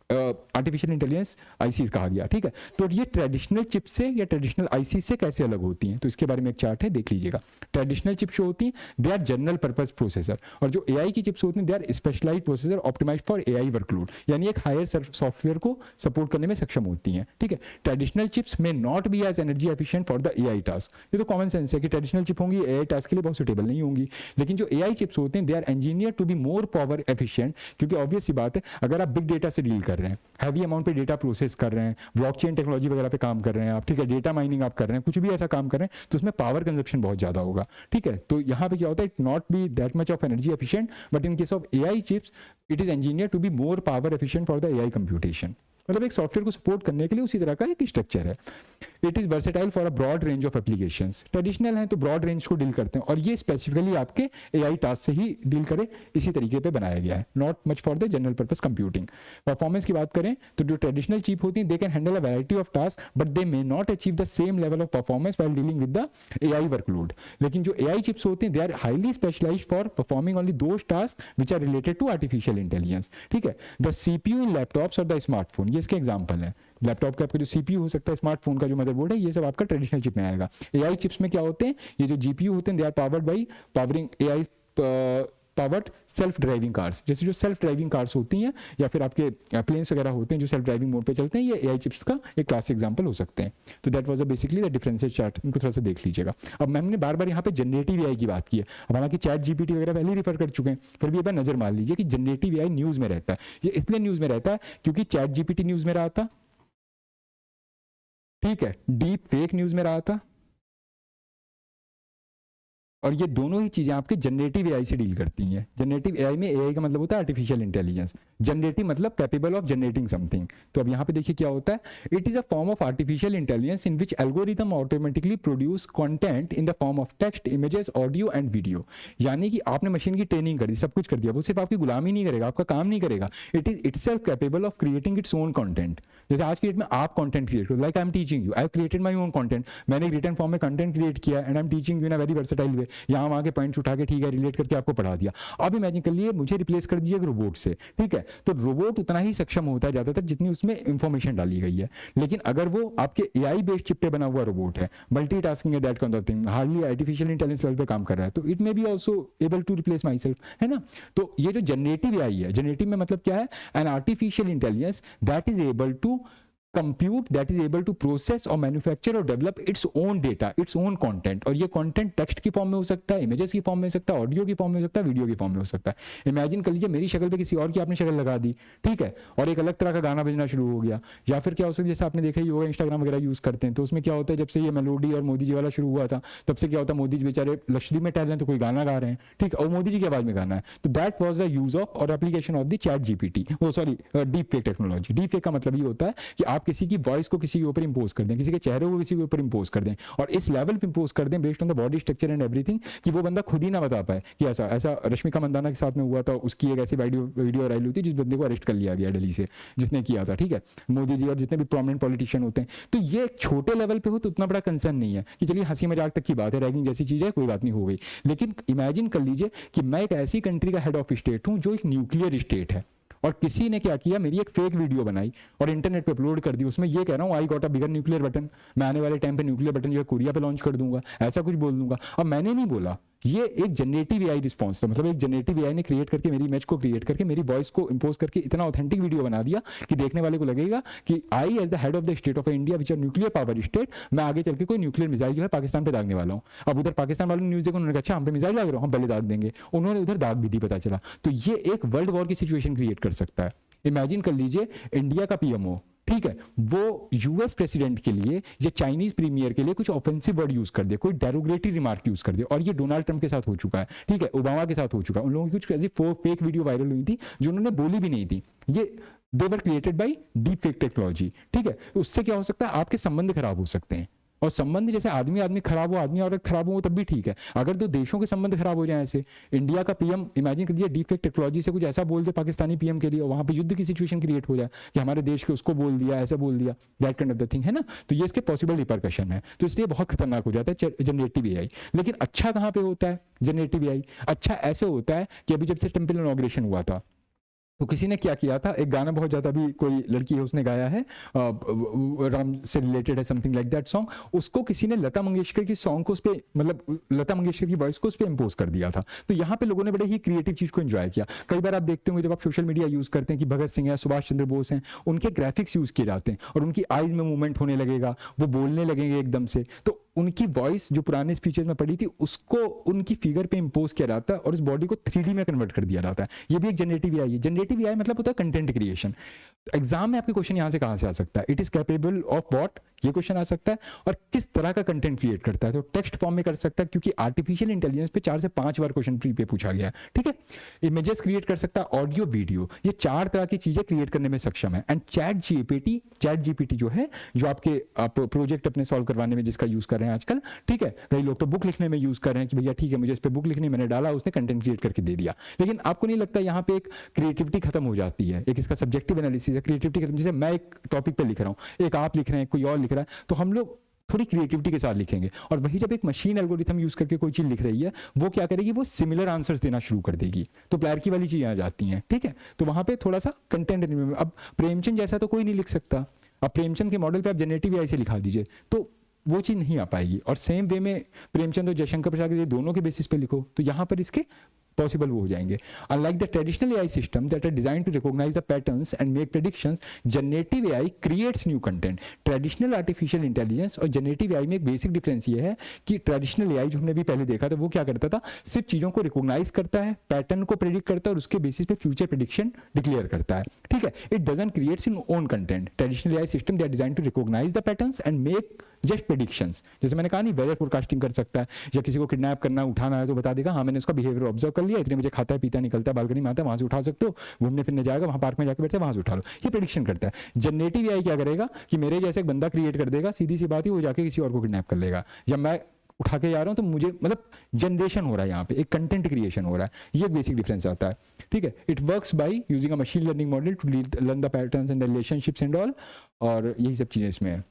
आर्टिफिशियल इंटेलिजेंस आईसी कहा गया. ठीक है, तो ये ट्रेडिशनल चिप से या ट्रेडिशनल आईसी से कैसे अलग होती हैं, तो इसके बारे में एक चार्ट है, देख लीजिएगा. ट्रेडिशनल चिप्स जो होती हैं they are general purpose processor, और जो एआई की चिप्स होती हैं they are specialised processor optimised for AI workload, यानी एक हायर सॉफ्टवेयर को सपोर्ट करने में सक्षम होती हैं. ठीक है, ट्रेडिशनल चिप्स में not be as energy efficient for the AI task. ये तो कॉमन सेंस है कि ट्रेडिशनल चिप होंगी एआई टास्क के लिए बहुत सुटेबल नहीं होंगी, लेकिन जो एआई चिप्स होते हैं they are engineer to be more power efficient. क्योंकि ऑब्वियस सी बात है, अगर आप बिग डेटा से डील कर रहे हैं, हैवी अमाउंट पे डेटा प्रोसेस कर रहे हैं, ब्लॉकचेन टेक्नोलॉजी वगैरह पे काम कर रहे हैं आप, ठीक है, डेटा माइनिंग आप कर रहे हैं, कुछ भी ऐसा काम कर रहे हैं, तो उसमें पावर कंजप्शन बहुत ज्यादा होगा. ठीक है, तो यहाँ पे क्या होता है, it not be that much of energy efficient, but in case of AI chips it is engineer to be more power efficient for the AI computation. मतलब एक सॉफ्टवेयर को सपोर्ट करने के लिए उसी तरह का एक स्ट्रक्चर है. It is versatile for a broad range of applications. Traditional है तो ब्रॉड रेंज को डील करते हैं, और ये स्पेसिफिकली आपके एआई टास्क से ही डील करे, इसी तरीके पे बनाया गया है, not much for the general purpose computing. Performance की बात करें तो जो ट्रेडिशनल चिप होती है they can handle a variety of task, but they may not achieve the same level of performance while dealing with the AI workload. लेकिन जो एआई चिप्स होते हैं they are highly specialised for performing only those task which are related to artificial intelligence. ठीक है, द सीपीयू इन लैपटॉप्स और द स्मार्टफोन, ये इसके एग्जांपल है. लैपटॉप का आपका जो सीपीयू हो सकता है, स्मार्टफोन का जो मदरबोर्ड है, ये सब आपका ट्रेडिशनल चिप में आएगा. एआई चिप्स में क्या होते हैं, ये जो जीपीयू होते हैं they are powered by powering AI powered self driving cars. जैसे जो सेल्फ ड्राइविंग कार्स होती हैं या फिर आपके प्लेन्स वगैरह होते हैं जो सेल्फ ड्राइविंग मोड पे चलते हैं, ये एआई चिप्स का एक क्लासिक एग्जांपल हो सकते हैं. तो that was basically the differential chart, इनको थोड़ा सा देख लीजिएगा. अब मैंने बार बार यहाँ पे जनरेटिव एआई की बात की है, अब हालांकि चैट जीपीटी वगैरह पहले ही रिफर कर चुके हैं, फिर भी एक बार नजर मार लीजिए कि जनरेटिव एआई न्यूज में रहता है. ये इसलिए न्यूज में रहता है क्योंकि चैट जीपीटी न्यूज में रहा था, ठीक है, डीप फेक न्यूज में रहा था, और ये दोनों ही चीजें आपके जनरेटिव एआई से डील करती हैं. जनरेटिव एआई में एआई का मतलब होता है आर्टिफिशियल इंटेलिजेंस. जनरेटिव मतलब कैपेबल ऑफ जनरेटिंग समथिंग। तो अब यहाँ पे देखिए क्या होता है, it is a form of artificial intelligence in which algorithm automatically produce content in the form of text, images, audio and video. यानी कि आपने मशीन की ट्रेनिंग कर दी, सब कुछ कर दिया, वो सिर्फ आपकी गुलामी नहीं करेगा, आपका काम नहीं करेगा, it is itself capable of creating its own content. जैसे आज की डेट में आप कंटेंट क्रिएट करो, like I am teaching you, I have created my own content, मैंने रिटन फॉर्म में कंटेंट क्रिएट किया and I am teaching you in a very versatile way, यहाँ वहाँ के पॉइंट्स उठा के ठीक है रिलेट करके आपको पढ़ा दिया। अब इमेजिन कर लिए मुझे रिप्लेस कर दिया रोबोट से, ठीक है, तो रोबोट उतना ही सक्षम होता है ज्यादातर जितनी उसमें इंफॉर्मेशन डाली गई है। लेकिन अगर वो आपके एआई बेस्ड चिप पे बना हुआ रोबोट है, मल्टीटास्किंग है, that kind of thing, hardly artificial intelligence level पे काम कर रहा है, तो it may be also able to replace myself, है ना। तो ये जो जनरेटिव एआई है, जनरेटिव में मतलब क्या है, an artificial intelligence that is able to compute, that is able to process or manufacture or develop its own data, its own content। और ये content टेक्स्ट की फॉर्म में हो सकता है, इमेजेस की फॉर्म में हो सकता है, ऑडियो की फॉर्म में हो सकता है, वीडियो की फॉर्म में हो सकता है। इमेजिन कर लीजिए मेरी शक्ल पे किसी और की आपने शक्ल लगा दी, ठीक है, और एक अलग तरह का गाना बजना शुरू हो गया। या फिर क्या हो सकता है, जैसे आपने देखा ही होगा इंस्टाग्राम वगैरह यूज करते हैं, तो उसमें क्या होता है, जब से ये मेलोडी और मोदी जी वाला शुरू हुआ था, तब से क्या होता है, मोदी जी बेचारे लक्षद्वीप में टहल रहे हैं तो कोई गाना गा रहे हैं, ठीक है, और मोदी जी की आवाज में गाना है। तो that was the use of और application of the ChatGPT, वो sorry deep fake technology. Deep fake का मतलब ये होता है कि आप किसी की वॉइस को किसी के ऊपर इंपोज कर दें, किसी के चेहरे को किसी के ऊपर इंपोज कर दें, और इस लेवल पे इंपोज कर दें based on the body structure and everything कि वो बंदा खुद ही ना बता पाए कि ऐसा ऐसा। रश्मिका मंदाना के साथ में हुआ था, उसकी एक ऐसी वीडियो वायरल हुई थी जिस बंदे को अरेस्ट कर लिया गया दिल्ली से, जिसने किया था, ठीक है, मोदी जी और जितने भी प्रोमिनेंट पॉलिटिशियन होते हैं। तो ये एक छोटे लेवल पे हो तो उतना बड़ा कंसर्न नहीं है कि चलिए हंसी मजाक तक की बात है, रैगिंग जैसी चीज है, कोई बात नहीं हो गई। लेकिन इमेजिन कर लीजिए कि मैं एक ऐसी कंट्री का हेड ऑफ स्टेट हूं जो एक न्यूक्लियर स्टेट है, और किसी ने क्या किया, मेरी एक फेक वीडियो बनाई और इंटरनेट पे अपलोड कर दी, उसमें ये कह रहा हूँ I got a bigger nuclear button, मैं आने वाले टाइम पे न्यूक्लियर बटन जो है कोरिया पे लॉन्च कर दूंगा, ऐसा कुछ बोल दूंगा। अब मैंने नहीं बोला, ये एक जनरेटिव एआई रिस्पॉन्स था, मतलब एक जनरेटिव एआई ने क्रिएट करके मेरी इमेज को क्रिएट करके मेरी वॉइस को इंपोज करके इतना ऑथेंटिक वीडियो बना दिया कि देखने वाले को लगेगा कि I as the head of the state of India which are nuclear power state, मैं आगे चल के कोई न्यूक्लियर मिसाइल जो है पाकिस्तान पे दागने वाला हूँ। अब उधर पाकिस्तान वालों ने न्यूज देखो, उन्होंने कहा अच्छा हम पे मिसाइल दाग रहे हो, हम पहले दाग देंगे, उन्होंने उधर दाग भी दी, पता चला। तो ये एक वर्ल्ड वॉर की सिचुएशन क्रिएट कर सकता है। इमेजिन कर लीजिए इंडिया का पीएमओ, ठीक है, वो यूएस प्रेसिडेंट के लिए या चाइनीज प्रीमियर के लिए कुछ ऑफेंसिव वर्ड यूज कर दे, कोई डेरोगेटरी रिमार्क यूज कर दे, और ये डोनाल्ड ट्रंप के साथ हो चुका है, ठीक है, ओबामा के साथ हो चुका है। उन लोगों की कुछ ऐसी फेक वीडियो वायरल हुई थी जो उन्होंने बोली भी नहीं थी, ये they were created by deep fake technology, ठीक है। उससे क्या हो सकता है, आपके संबंध खराब हो सकते हैं, और संबंध जैसे आदमी खराब हो, आदमी औरत खराब हो तब भी ठीक है, अगर दो देशों के संबंध खराब हो जाए, ऐसे इंडिया का पीएम इमेजिन कीजिए डीप फेक टेक्नोलॉजी से कुछ ऐसा बोल दे पाकिस्तानी पीएम के लिए, और वहां पे युद्ध की सिचुएशन क्रिएट हो जाए कि हमारे देश के उसको बोल दिया, ऐसा बोल दिया, that kind of the thing, है ना। तो ये इसके पॉसिबल रिपरकशन है, तो इसलिए बहुत खतरनाक हो जाता है जनरेटिव एआई। लेकिन अच्छा कहाँ पे होता है जनरेटिव एआई, अच्छा ऐसे होता है कि अभी जब से टेम्पल इनॉग्रेशन हुआ था तो किसी ने क्या किया था, एक गाना बहुत ज्यादा भी कोई लड़की है उसने गाया है, राम से रिलेटेड है, समथिंग लाइक दैट सॉन्ग, उसको किसी ने लता मंगेशकर की सॉन्ग को उस पर, मतलब लता मंगेशकर की वॉइस को उस पर इंपोज कर दिया था। तो यहाँ पे लोगों ने बड़े ही क्रिएटिव चीज को एंजॉय किया। कई बार आप देखते होंगे जब आप सोशल मीडिया यूज करते हैं कि भगत सिंह है, सुभाष चंद्र बोस हैं, उनके ग्राफिक्स यूज किए जाते हैं और उनकी आईज में मूवमेंट होने लगेगा, वो बोलने लगेंगे एकदम से, तो उनकी वॉइस जो पुराने स्पीचेस में पड़ी थी उसको उनकी फिगर पे इंपोज किया जाता है और उस बॉडी को 3D में कन्वर्ट कर दिया जाता है। ये भी एक जनरेटिव एआई है। जनरेटिव एआई मतलब होता है कंटेंट क्रिएशन। एग्जाम में आपके क्वेश्चन यहां से कहां से आ सकता है, it is capable of what, ये क्वेश्चन आ सकता है, और किस तरह का कंटेंट क्रिएट करता है, तो टेक्स्ट फॉर्म में कर सकता है क्योंकि आर्टिफिशियल इंटेलिजेंस पे 4 से 5 बार क्वेश्चन प्री पे पूछा गया है, ठीक है। इमेजेस क्रिएट कर सकता है, ऑडियो वीडियो, ये 4 तरह की चीजें क्रिएट करने में सक्षम है। एंड चैट जीपीटी जो है, जो आप प्रोजेक्ट अपने सॉल्व करवाने में जिसका यूज कर रहे हैं आजकल, ठीक है, कई लोग तो बुक लिखने में यूज कर रहे हैं कि भैया ठीक है मुझे इस पे बुक लिखनी, मैंने डाला, उसने कंटेंट क्रिएट करके दे दिया। लेकिन आपको नहीं लगता यहाँ पे एक क्रिएटिविटी खत्म हो जाती है, एक इसका सब्जेक्टिव एनालिसिस है, क्रिएटिविटी खत्म। जैसे मैं एक टॉपिक पे लिख रहा हूँ, एक आप लिख रहे हैं, कोई और लिख रहा है, तो हम लोग थोड़ी क्रिएटिविटी के साथ लिखेंगे, और वही जब एक मशीन एल्गोरिथम यूज करके कोई चीज लिख रही है, वो क्या करेगी, वो सिमिलर आंसर्स देना शुरू कर देगी, तो प्लारकी वाली चीजें आ जाती हैं, ठीक है। तो वहां पे थोड़ा सा कंटेंट, अब प्रेमचंद जैसा तो कोई नहीं लिख सकता, अब प्रेमचंद के मॉडल पे आप जनरेटिव एआई से लिखा दीजिए तो वो चीज नहीं आ पाएगी। और सेम वे में प्रेमचंद और जयशंकर प्रसाद के दोनों के बेसिस पे लिखो तो यहाँ पर इसके पॉसिबल वो हो जाएंगे। Unlike the traditional AI system that are designed to recognize the patterns and make predictions, generative AI creates new content. Traditional artificial intelligence और generative AI में एक बेसिक डिफरेंस ये है कि ट्रेडिशनल AI जो हमने भी पहले देखा था वो क्या करता था, सिर्फ चीजों को रिकॉग्नाइज करता है, पैटर्न को प्रेडिक्ट करता है और उसके बेसिस पे फ्यूचर प्रेडिक्शन डिक्लेयर करता है, ठीक है। It doesn't creates in own content. Traditional AI system they are designed to recognize the patterns and make just predictions. जैसे मैंने कहा नहीं, वेदर फोरकास्टिंग कर सकता है, या किसी को किडनैप करना उठाना है तो बता देगा हाँ मैंने उसका बिहेवियर ऑब्जर्व कर लिया, इतने बजे खाता है पीता निकलता है बालकनी में आता है, वहां से उठा सकते हो, घूमने फिरने जाएगा वहां पार्क में जाकर बैठे वहां से उठा लो, ये प्रेडिक्शन करता है। जनरेटिव एआई क्या करेगा कि मेरे जैसे एक बंदा क्रिएट कर देगा, सीधी सी बात है, वो जाके किसी और को किडनैप कर लेगा। जब मैं उठा के जा रहा हूं तो मुझे मतलब जनरेशन हो रहा है, यहाँ पे एक कंटेंट क्रिएशन हो रहा है, ये बेसिक डिफरेंस आता है। ठीक है, it works by using a machine learning model to learn the patterns and the relationships and all, और यही सब चीजें इसमें है।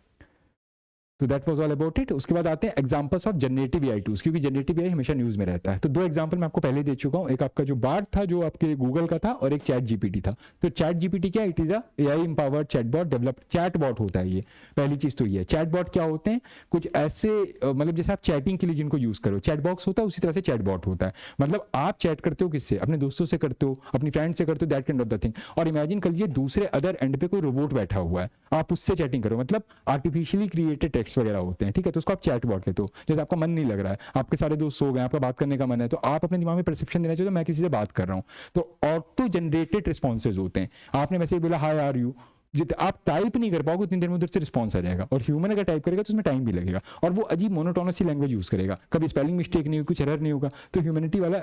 तो that was all about it. उसके बाद आते हैं examples of generative AI tools, क्योंकि जनरेटिव एआई हमेशा न्यूज में रहता है। तो 2 एग्जांपल मैं आपको पहले दे चुका हूं, एक आपका जो बार्ड था जो आपके गूगल का था, और एक चैट जीपीटी था। तो चैट जीपीटी क्या, it is a AI empowered chatbot developed, chatbot होता है ये, पहली चीज तो ये है। चैटबॉट क्या होते हैं, कुछ ऐसे मतलब जैसे आप चैटिंग के लिए जिनको यूज करो, चैट बॉक्स होता है, उसी तरह से चैटबॉट होता है। मतलब आप चैट करते हो किससे, अपने दोस्तों से करते हो, अपनी फ्रेंड से करते हो, that kind of the thing. और इमेजिन कर लीजिए दूसरे अदर एंड पे कोई रोबोट बैठा हुआ है, आप उससे चैटिंग करो, मतलब आर्टिफिशियली क्रिएटेड टेक्स्ट वगैरह होते हैं। ठीक है, तो उसको आप चैट बॉट कहते हो। जैसे आपका मन नहीं लग रहा है, आपके सारे दोस्त सो गए, आपका बात करने का मन है, तो आप अपने दिमाग में परसेप्शन देना चाहिए मैं किसी से बात कर रहा हूं, तो ऑटो जनरेटेड रिस्पॉन्सेज होते हैं। आपने वैसे ही बोला हाय आर यू, जितना आप टाइप नहीं कर पाओगे उतनी देर में उधर से रिस्पॉन्स आ जाएगा। और ह्यूमन अगर टाइप करेगा तो उसमें टाइम भी लगेगा, और वो अजीब मोनोटोनस सी लैंग्वेज यूज करेगा, कभी स्पेलिंग मिस्टेक नहीं होगी, कुछ एरर नहीं होगा, तो ह्यूमैनिटी वाला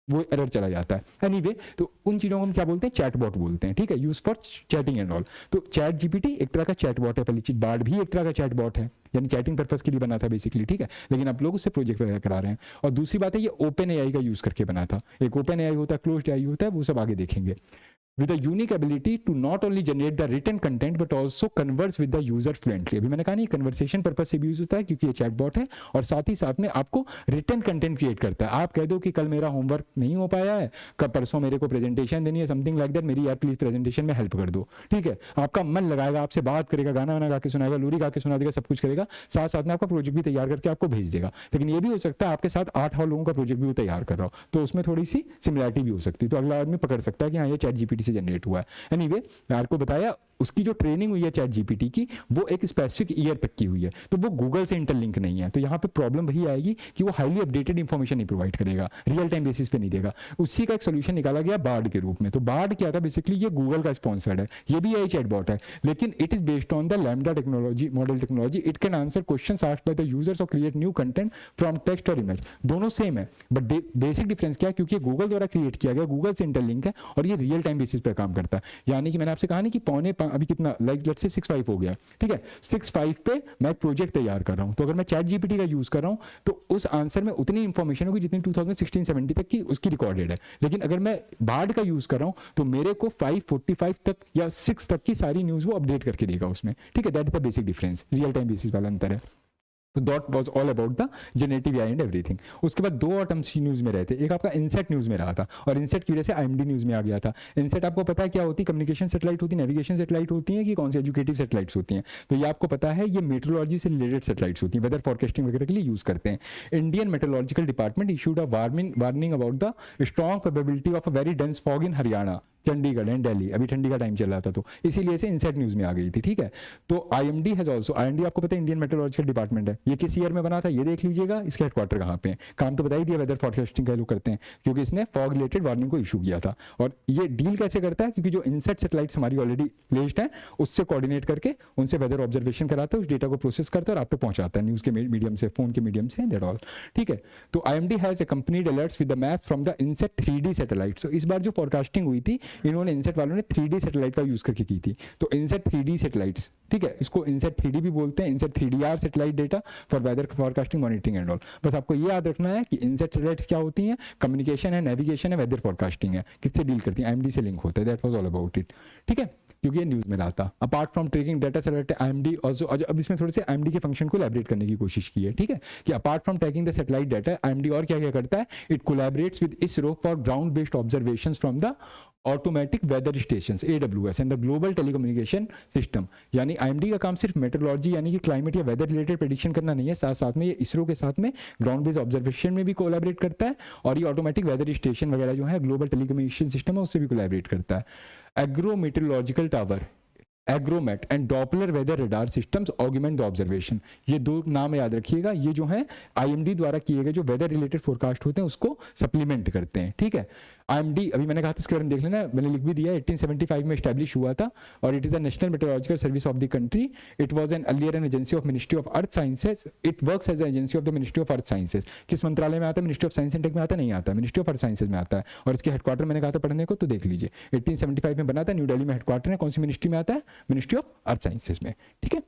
वो एरर चला जाता है। एनीवे, तो उन चीजों को हम क्या बोलते हैं, चैटबॉट बोलते हैं। ठीक है, use for chatting and all. तो चैट जीपीटी एक तरह का चैटबॉट है, पहली चीज। बार्ड भी एक तरह का चैटबॉट है, यानी चैटिंग पर्पस के लिए बना था बेसिकली। ठीक है, लेकिन आप लोग उससे प्रोजेक्ट वगैरह करा रहे हैं। और दूसरी बात है, ये ओपन एआई का यूज करके बना था। एक ओपन एआई होता है, क्लोज्ड एआई होता है, वो सब आगे देखेंगे। with a unique ability to not only generate the written content but also converse with the user fluently। अभी मैंने कहा नहीं, कन्वर्सेशन पर्पस से भी यूज होता है क्योंकि ये चैटबॉट है, और साथ ही साथ में आपको रिटर्न कंटेंट क्रिएट करता है। आप कह दो कि कल मेरा होमवर्क नहीं हो पाया है, कल परसों मेरे को प्रेजेंटेशन देनी है, समथिंग लाइक दैट, मेरी यार प्लीज प्रेजेंटेशन में हेल्प कर दो। ठीक है, आपका मन लगाएगा, आपसे बात करेगा, गाना वाना गा के सुनाएगा, लोरी गा के सुना देगा, सब कुछ करेगा, साथ साथ में आपका प्रोजेक्ट भी तैयार करके आपको भेज देगा। लेकिन ये भी हो सकता है आपके साथ 8 और लोगों का प्रोजेक्ट भी वो तैयार कर रहा हो, तो उसमें थोड़ी सी सिमिलरिटी भी हो सकती है, तो अगला आदमी पकड़ सकता है कि हाँ ये चैट जीपीटी से जनरेट हुआ है। एनीवे, यार को बताया उसकी जो ट्रेनिंग हुई है चैट जीपीटी की, वो एक स्पेसिफिक ईयर तक की हुई है, तो वो गूगल से इंटरलिंक नहीं है। तो यहाँ पे प्रॉब्लम वही आएगी कि वो हाईली अपडेटेड इंफॉर्मेशन नहीं प्रोवाइड करेगा, रियल टाइम बेसिस पे नहीं देगा। उसी का एक सोल्यूशन निकाला गया बार्ड के रूप में। तो बार्ड क्या था, बेसिकली ये गूगल का स्पॉन्सर्ड है, ये भी एआई चैटबॉट है, लेकिन it is based on the LaMDA technology, model technology. It can answer questions asked by the users और create new content from text और इमेज। दोनों सेम है, बट बेसिक डिफरेंस क्या है, क्योंकि गूगल द्वारा क्रिएट किया गया, गूगल से इंटरलिंक है, और ये रियल टाइम बेसिस पे काम करता है। यानी कि मैंने आपसे कहा नहीं कि अभी कितना लाइक लेट्स से 6.5 हो गया, ठीक है, 6.5 पे मैं एक प्रोजेक्ट तैयार कर रहा हूं, तो अगर मैं चैट जीपीटी का यूज कर रहा हूं तो उस आंसर में उतनी इंफॉर्मेशन होगी जितनी 2016-17 तक की उसकी रिकॉर्डेड है। लेकिन अगर मैं बार्ड का यूज कर रहा हूं तो मेरे को 5:45 तक या 6 तक की सारी न्यूज वो अपडेट करके देगा उसमें। ठीक है, that is the basic difference, real time basis वाला अंतर है। तो that was all about the generative AI and everything. उसके बाद 2 और टर्म्स न्यूज में रहते, एक आपका इनसेट न्यूज में रहा था, और इनसेट की वजह से आईएमडी न्यूज में आ गया था। इनसेट आपको पता है क्या होती है, कम्युनिकेशन सैटेलाइट होती है, नेविगेशन सैटेलाइट होती है, कि कौन सी एजुकेटिव सैटेलाइट्स होती हैं। तो ये आपको पता है, ये मेट्रोलॉजी से रिलेटेड सैटेलाइट्स होती हैं, वेदर फॉरकास्टिंग वगैरह के लिए यूज करते हैं। Indian meteorological department issued a warning about the strong probability of a very dense fog in Haryana, Chandigarh and Delhi. अभी ठंडी का टाइम चल रहा था, तो इसीलिए से इनसेट न्यूज में आ गई थी। ठीक है, तो आईएमडी हैज आल्सो, आईएमडी आपको पता है इंडियन मेट्रोलॉजिकल डिपार्टमेंट है, ये किस ईयर में बना था ये देख लीजिएगा, इसके हेडक्वार्टर कहाँ पे है, काम तो बता ही दिया, वेदर फॉरकास्टिंग का लोग करते हैं, क्योंकि इसने फॉग रिलेटेड वार्निंग को इशू किया था। और ये डील कैसे करता है, क्योंकि जो इनसेट सैटेलाइट्स हमारी ऑलरेडी प्लेस्ड है, उससे कोऑर्डिनेट करके उनसे वेदर ऑब्जर्वेशन कराता है, उस डेटा को प्रोसेस करता है और आप तक पहुंचाता है न्यूज के मीडियम से, फोन के मीडियम से, दैट ऑल। ठीक है, तो IMD has accompanied alerts with the map from the INSAT 3D satellite. So इस बार जो फॉरकास्टिंग हुई थी, इन्होंने इनसेट वालों ने 3D सैटेलाइट का यूज करके की थी। तो इनसेट 3D सैटेलाइट्स, ठीक है, इसको इनसेट 3D भी बोलते हैं, INSAT 3DR satellite data for weather forecasting monitoring and all. बस आपको ये याद रखना है कि इनसेट सैटेलाइट्स क्या होती हैं, कम्युनिकेशन है, नेविगेशन है, वेदर फॉरकास्टिंग है, किससे डील करती है, आईएमडी से लिंक होता है। That was all about it. ठीक है, क्योंकि ये न्यूज में रहा था। Apart from trekking data satellite, IMD also, अब इसमें थोड़े से आईएमडी के फंक्शन को एलैबोरेट करने की कोशिश की है। ठीक है, कि apart from tracking the satellite data, IMD और क्या क्या करता है, it collaborates with ISRO for ground based observations from the automatic weather stations AWS and the global telecommunication system. यानी आईएमडी का काम सिर्फ मेट्रोलॉजी यानी कि क्लाइमेट या वेदर रिलेटेड प्रेडिक्शन करना नहीं है, साथ साथ में ये इसरो के साथ में ग्राउंड बेस्ड ऑब्जर्वेशन में भी कोलैबोरेट करता है, और ये ऑटोमेटिक वेदर स्टेशन वगैरह जो है ग्लोबल टेलीकम्युनिकेशन सिस्टम है उससे भी कोलैबोरेट करता है। Agrometeorological tower, agromet and Doppler weather radar systems augment the observation. ये 2 नाम याद रखिएगा, ये जो है आईएमडी द्वारा किए गए जो वेदर रिलेटेड फोरकास्ट होते हैं उसको सप्लीमेंट करते हैं। ठीक है, IMD अभी मैंने कहा था इसके बारे में देख लेना, मैंने लिख भी दिया, 1875 में एस्टैब्लिश हुआ था और it is the national meteorological service of the country. It was an earlier an agency of ministry of earth sciences, it works as an agency of the ministry of earth sciences. किस मंत्रालय में आता है? Ministry of science and tech में आता नहीं आता, मिनिस्ट्री ऑफ अर्थ साइंसेज में आता है। और इसके हेडक्वार्टर मैंने कहा था पढ़ने को, तो देख लीजिए 1875 में बना था, न्यू दिल्ली में हेडक्वार्टर है। कौन सी मिनिस्ट्री में आता है? मिनिस्ट्री ऑफ अर्थ साइंसेज में, ठीक है।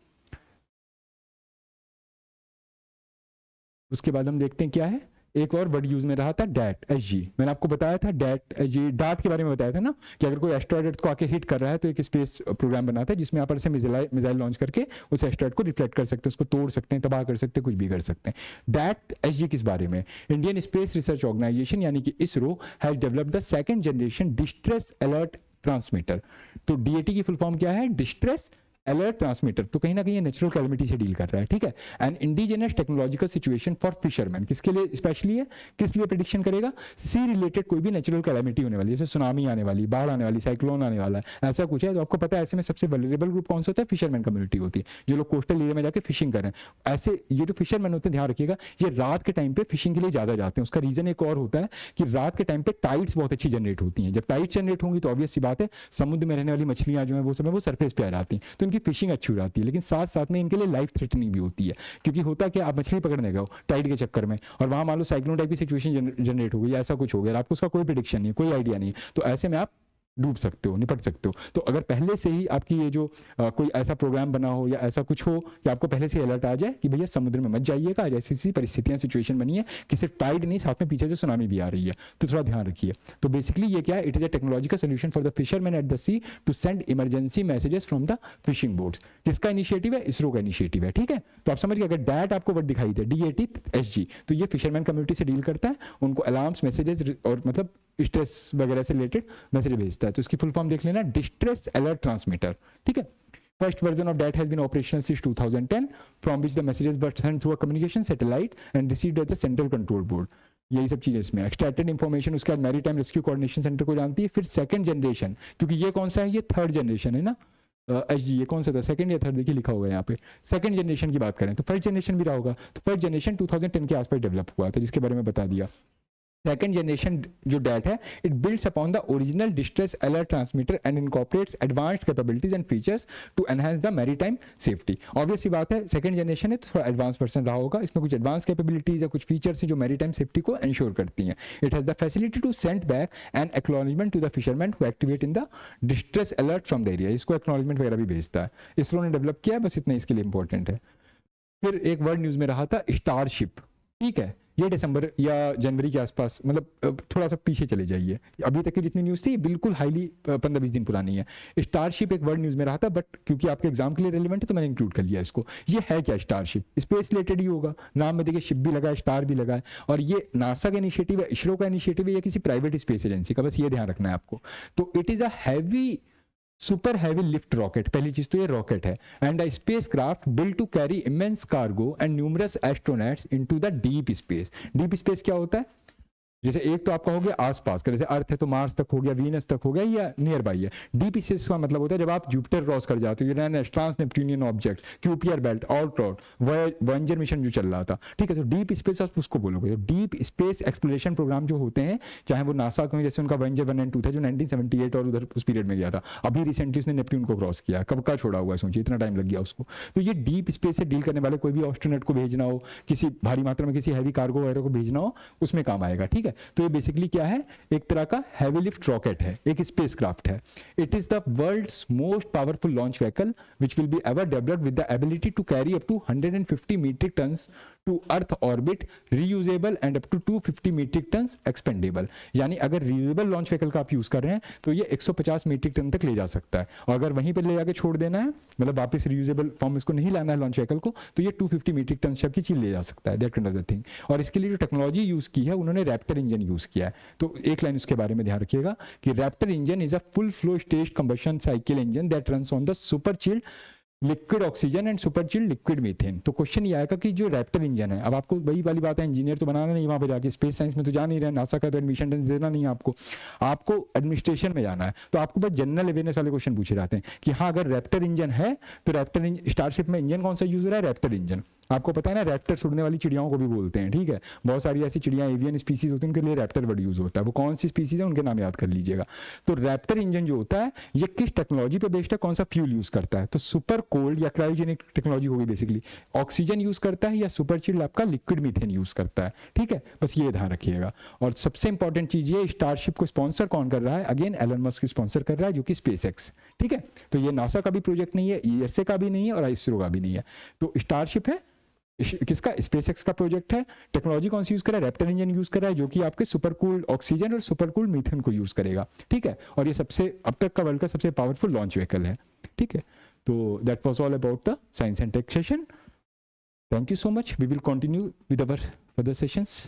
उसके बाद हम देखते हैं क्या है, एक और वर्ड यूज में रहा था डैट, एसजी। मैंने आपको बताया था डैट एसजी, डार्ट के बारे में बताया था ना, कि अगर कोई एस्ट्रॉयड को आके हिट कर रहा है तो एक स्पेस प्रोग्राम बनाता है जिसमें आप ऐसे मिसाइल लॉन्च करके उस एस्ट्रॉयड को रिफ्लेक्ट कर सकते हैं, उसको तोड़ सकते हैं, तबाह कर सकते हैं, कुछ भी कर सकते हैं। डैट एसजी किस बारे में? इंडियन स्पेस रिसर्च ऑर्गेनाइजेशन यानी कि ISRO has developed the second generation distress alert transmitter. तो डीएटी की फुल फॉर्म क्या है? Distress alert transmitter. तो कहीं ना कहीं नेचुरल कैलेमिटी से डील कर रहा है, ठीक है। And indigenous technological situation for fisherman, किसके लिए स्पेशली है? किस लिए प्रेडिक्शन करेगा? सी रिलेटेड कोई भी नेचुरल कैलेमिटी होने वाली है, जैसे सुनामी आने वाली, बाढ़ आने वाली, साइक्लोन आने वाला है, ऐसा कुछ है तो आपको पता है ऐसे में सबसे वल्नरेबल ग्रुप कौन सा होता है? फिशरमैन कम्युनिटी होती है, जो लोग कोस्टल एरिया में जाकर फिशिंग करें। ऐसे ये जो फिशरमैन होते हैं, ध्यान रखिएगा, ये रात के टाइम पे फिशिंग के लिए ज्यादा जाते हैं। उसका रीजन एक और होता है कि रात के टाइम पे टाइड्स बहुत अच्छी जनरेट होती हैं। जब टाइड्स जनरेट होंगी तो ऑब्वियस सी बात है समुद्र में रहने वाली मछलियां जो है वो सब है वो सरफेस पे आ जाती हैं, तो इनकी फिशिंग अच्छी हो जाती है। लेकिन साथ साथ में इनके लिए लाइफ थ्रेटनिंग भी होती है, क्योंकि होता है कि आप मछली पकड़ने गए टाइड के चक्कर में और वहां मान लो साइक्लोन टाइप की सिचुएशन जनरेट हो गई, ऐसा कुछ हो गया, आपको उसका कोई प्रेडिक्शन नहीं, कोई आइडिया नहीं, तो ऐसे में आप डूब सकते हो, निपट सकते हो। तो अगर पहले से ही आपकी ये जो कोई ऐसा प्रोग्राम बना हो या ऐसा कुछ हो कि आपको पहले से अलर्ट आ जाए कि भैया समुद्र में मत जाइएगा, ऐसी ऐसी परिस्थितियां सिचुएशन बनी है कि सिर्फ टाइड नहीं साथ में पीछे से सुनामी भी आ रही है, तो थोड़ा ध्यान रखिए। तो बेसिकली ये क्या है? It is a technological solution for the fisherman at the sea to send emergency messages from the fishing boats. किसका इनिशिएटिव है? इसरो का इनिशिएटिव है, ठीक है। तो आप समझिए, अगर डैट आपको वर्ड दिखाई दे, DAT SG, तो ये फिशरमैन कम्युनिटी से डील करता है, उनको अलार्म्स, मैसेजेस और मतलब स्ट्रेस वगैरह से रिलेटेड मैसेज भेजता है। तो इसकी फुल फॉर्म देख लेना, डिस्ट्रेस अलर्ट ट्रांसमीटर, ठीक है। First version of that has been operational since 2010, from which the messages were sent through a communication satellite and received at the central control board. यही सब चीजें इसमें। एक्सट्रैक्टेड इंफॉर्मेशन उसके बाद मैरीटाइम रेस्क्यू कोऑर्डिनेशन सेंटर को जानती है। फिर सेकंड जनरेशन, क्योंकि ये कौन सा है? ये थर्ड जनरेशन है ना, एसजी, ये कौन सा था? सेकंड या थर्ड? देखिए लिखा होगा यहाँ पे, सेकंड जनरेशन की बात करें तो फर्स्ट जनरेशन भी रहा होगा। तो फर्स्ट जनरेशन 2010 के आसपास डेवलप हुआ था, जिसके बारे में बता दिया। सेकेंड जनरेशन जो डैट है, it builds upon the original distress alert transmitter and incorporates advanced capabilities and features to enhance the maritime safety. Obvious सी बात है, सेकंड जनरेशन है तो थोड़ा एडवांस वर्जन रहा होगा, इसमें कुछ एडवांस कैपेबिलिटीज या कुछ फीचर्स हैं जो मैरीटाइम सेफ्टी को इंश्योर करती हैं। It has the facility to send back an acknowledgement to the fisherman who activate in the distress alert from the area. इसको एक्नॉलेजमेंट वगैरह भी भेजता है, इसरो ने डेवलप किया है, बस इतना इसके लिए इंपॉर्टेंट है। फिर एक वर्ड न्यूज में रहा था स्टारशिप, ठीक है। ये दिसंबर या जनवरी के आसपास, मतलब थोड़ा सा पीछे चले जाइए, अभी तक की जितनी न्यूज़ थी बिल्कुल हाईली 15-20 दिन पुरानी है। स्टारशिप एक वर्ड न्यूज़ में रहा था, बट क्योंकि आपके एग्जाम के लिए रेलिवेंट है तो मैंने इंक्लूड कर लिया इसको। ये है क्या? स्टारशिप स्पेस रिलेटेड ही होगा, नाम में देखिए शिप भी लगा है, स्टार भी लगा है, और ये नासा का इनिशिएटिव है, इसरो का इनिशिएटिव है या किसी प्राइवेट स्पेस एजेंसी का, बस ये ध्यान रखना है आपको। तो it is a heavy super heavy lift rocket, पहली चीज तो ये रॉकेट है, and a spacecraft built to carry immense cargo and numerous astronauts into the deep space. Deep space क्या होता है? जैसे एक तो आपका हो गया आसपास का, जैसे अर्थ है तो मार्स तक हो गया, वीनस तक हो गया, या नियर बाई है। डीप स्पेस का मतलब होता है जब आप जुपिटर क्रॉस कर जाते हो, Uranus, trans Neptunian object, Kuiper belt, आउटरॉड, वॉयेजर मिशन जो चल रहा था, ठीक है। तो डीप स्पेस आप उसको बोलोगे। डीप स्पेस एक्सप्लोरेशन प्रोग्राम जो होते हैं, चाहे वो नासा का, जैसे उनका वॉयेजर 1 और 2 था जो 1978 और उधर उस पीरियड में गया था, अभी रिसेंटली उसने नेपट्यून को क्रॉस किया, कब का छोड़ा हुआ है, सोचिए इतना टाइम लग गया उसको। तो ये डीप स्पेस से डील करने वाले कोई भी एस्ट्रोनॉट को भेजना हो, किसी भारी मात्रा में किसी हैवी कार्गो वगैरह को भेजना हो, उसमें काम आएगा, ठीक है। तो ये बेसिकली क्या है? एक तरह का हैवी लिफ्ट रॉकेट है, एक स्पेसक्राफ्ट है। It is the world's most powerful launch vehicle which will be ever developed with the ability to carry up to 150 metric tons to earth orbit, reusable and up to 250 metric tons expendable. यानी अगर रीयूजेबल लॉन्च व्हीकल का आप यूज कर रहे हैं तो ये 150 मीट्रिक टन तक ले जा सकता है, और अगर वहीं पर ले जाके छोड़ देना है, मतलब वापस रीयूजेबल फॉर्म इसको नहीं लाना है लॉन्च व्हीकल को, तो ये 250 मीट्रिक टन तक की चीज ले जा सकता है। That another thing. और इसके लिए जो टेक्नोलॉजी यूज की है, उन्होंने रैप्टर इंजन यूज किया है। तो एक लाइन उसके बारे में ध्यान रखिएगा कि Raptor engine is a full flow stage combustion cycle engine that runs on the super chilled liquid oxygen and super chilled liquid methane. तो क्वेश्चन ये आएगा कि जो रैप्टर इंजन है, अब आपको वही वाली बात है, इंजीनियर तो बनाना नहीं, वहां पे जाके स्पेस साइंस में तो जा नहीं रहे, नासा का तो एडमिशन देना नहीं है आपको एडमिनिस्ट्रेशन में जाना है। तो आपको बस जनरल अवेयरनेस वाले क्वेश्चन पूछे जाते हैं कि हाँ, अगर रैप्टर इंजन है तो रैप्टर स्टारशिप में इंजन कौन सा यूज हो रहा है? Raptor engine. आपको पता है ना, रैप्टर उड़ने वाली चिड़ियाओं को भी बोलते हैं, ठीक है। बहुत सारी ऐसी चिड़िया एवियन स्पीसीज होती हैं, उनके लिए रैप्टर वर्ड यूज होता है। वो कौन सी स्पीसीज है उनके नाम याद कर लीजिएगा। तो रैप्टर इंजन जो होता है ये किस टेक्नोलॉजी पे बेस्ड है, कौन सा फ्यूल यूज करता है, तो सुपर कोल्ड या क्रायोजेनिक टेक्नोलॉजी होगी बेसिकली। ऑक्सीजन यूज करता है या सुपर चिल्ड आपका लिक्विड मीथेन यूज करता है, ठीक है। बस ये ध्यान रखिएगा। और सबसे इंपॉर्टेंट चीज ये, स्टारशिप को स्पॉन्सर कौन कर रहा है, अगेन एलन मस्क स्पॉन्सर कर रहा है, जो कि स्पेसएक्स, ठीक है। तो ये नासा का भी प्रोजेक्ट नहीं है, ईएसए का भी नहीं है और इसरो का भी नहीं है। तो स्टारशिप है किसका, स्पेसएक्स का प्रोजेक्ट है। टेक्नोलॉजी कौन सी यूज कर रहा है, रैप्टर इंजन यूज कर रहा है, जो कि आपके सुपर कूल्ड ऑक्सीजन और सुपर कूल्ड मीथेन को यूज करेगा, ठीक है। और ये सबसे अब तक का वर्ल्ड का सबसे पावरफुल लॉन्च व्हीकल है, ठीक है। तो that was all about the science and tech session. Thank you so much. We will continue with our further sessions.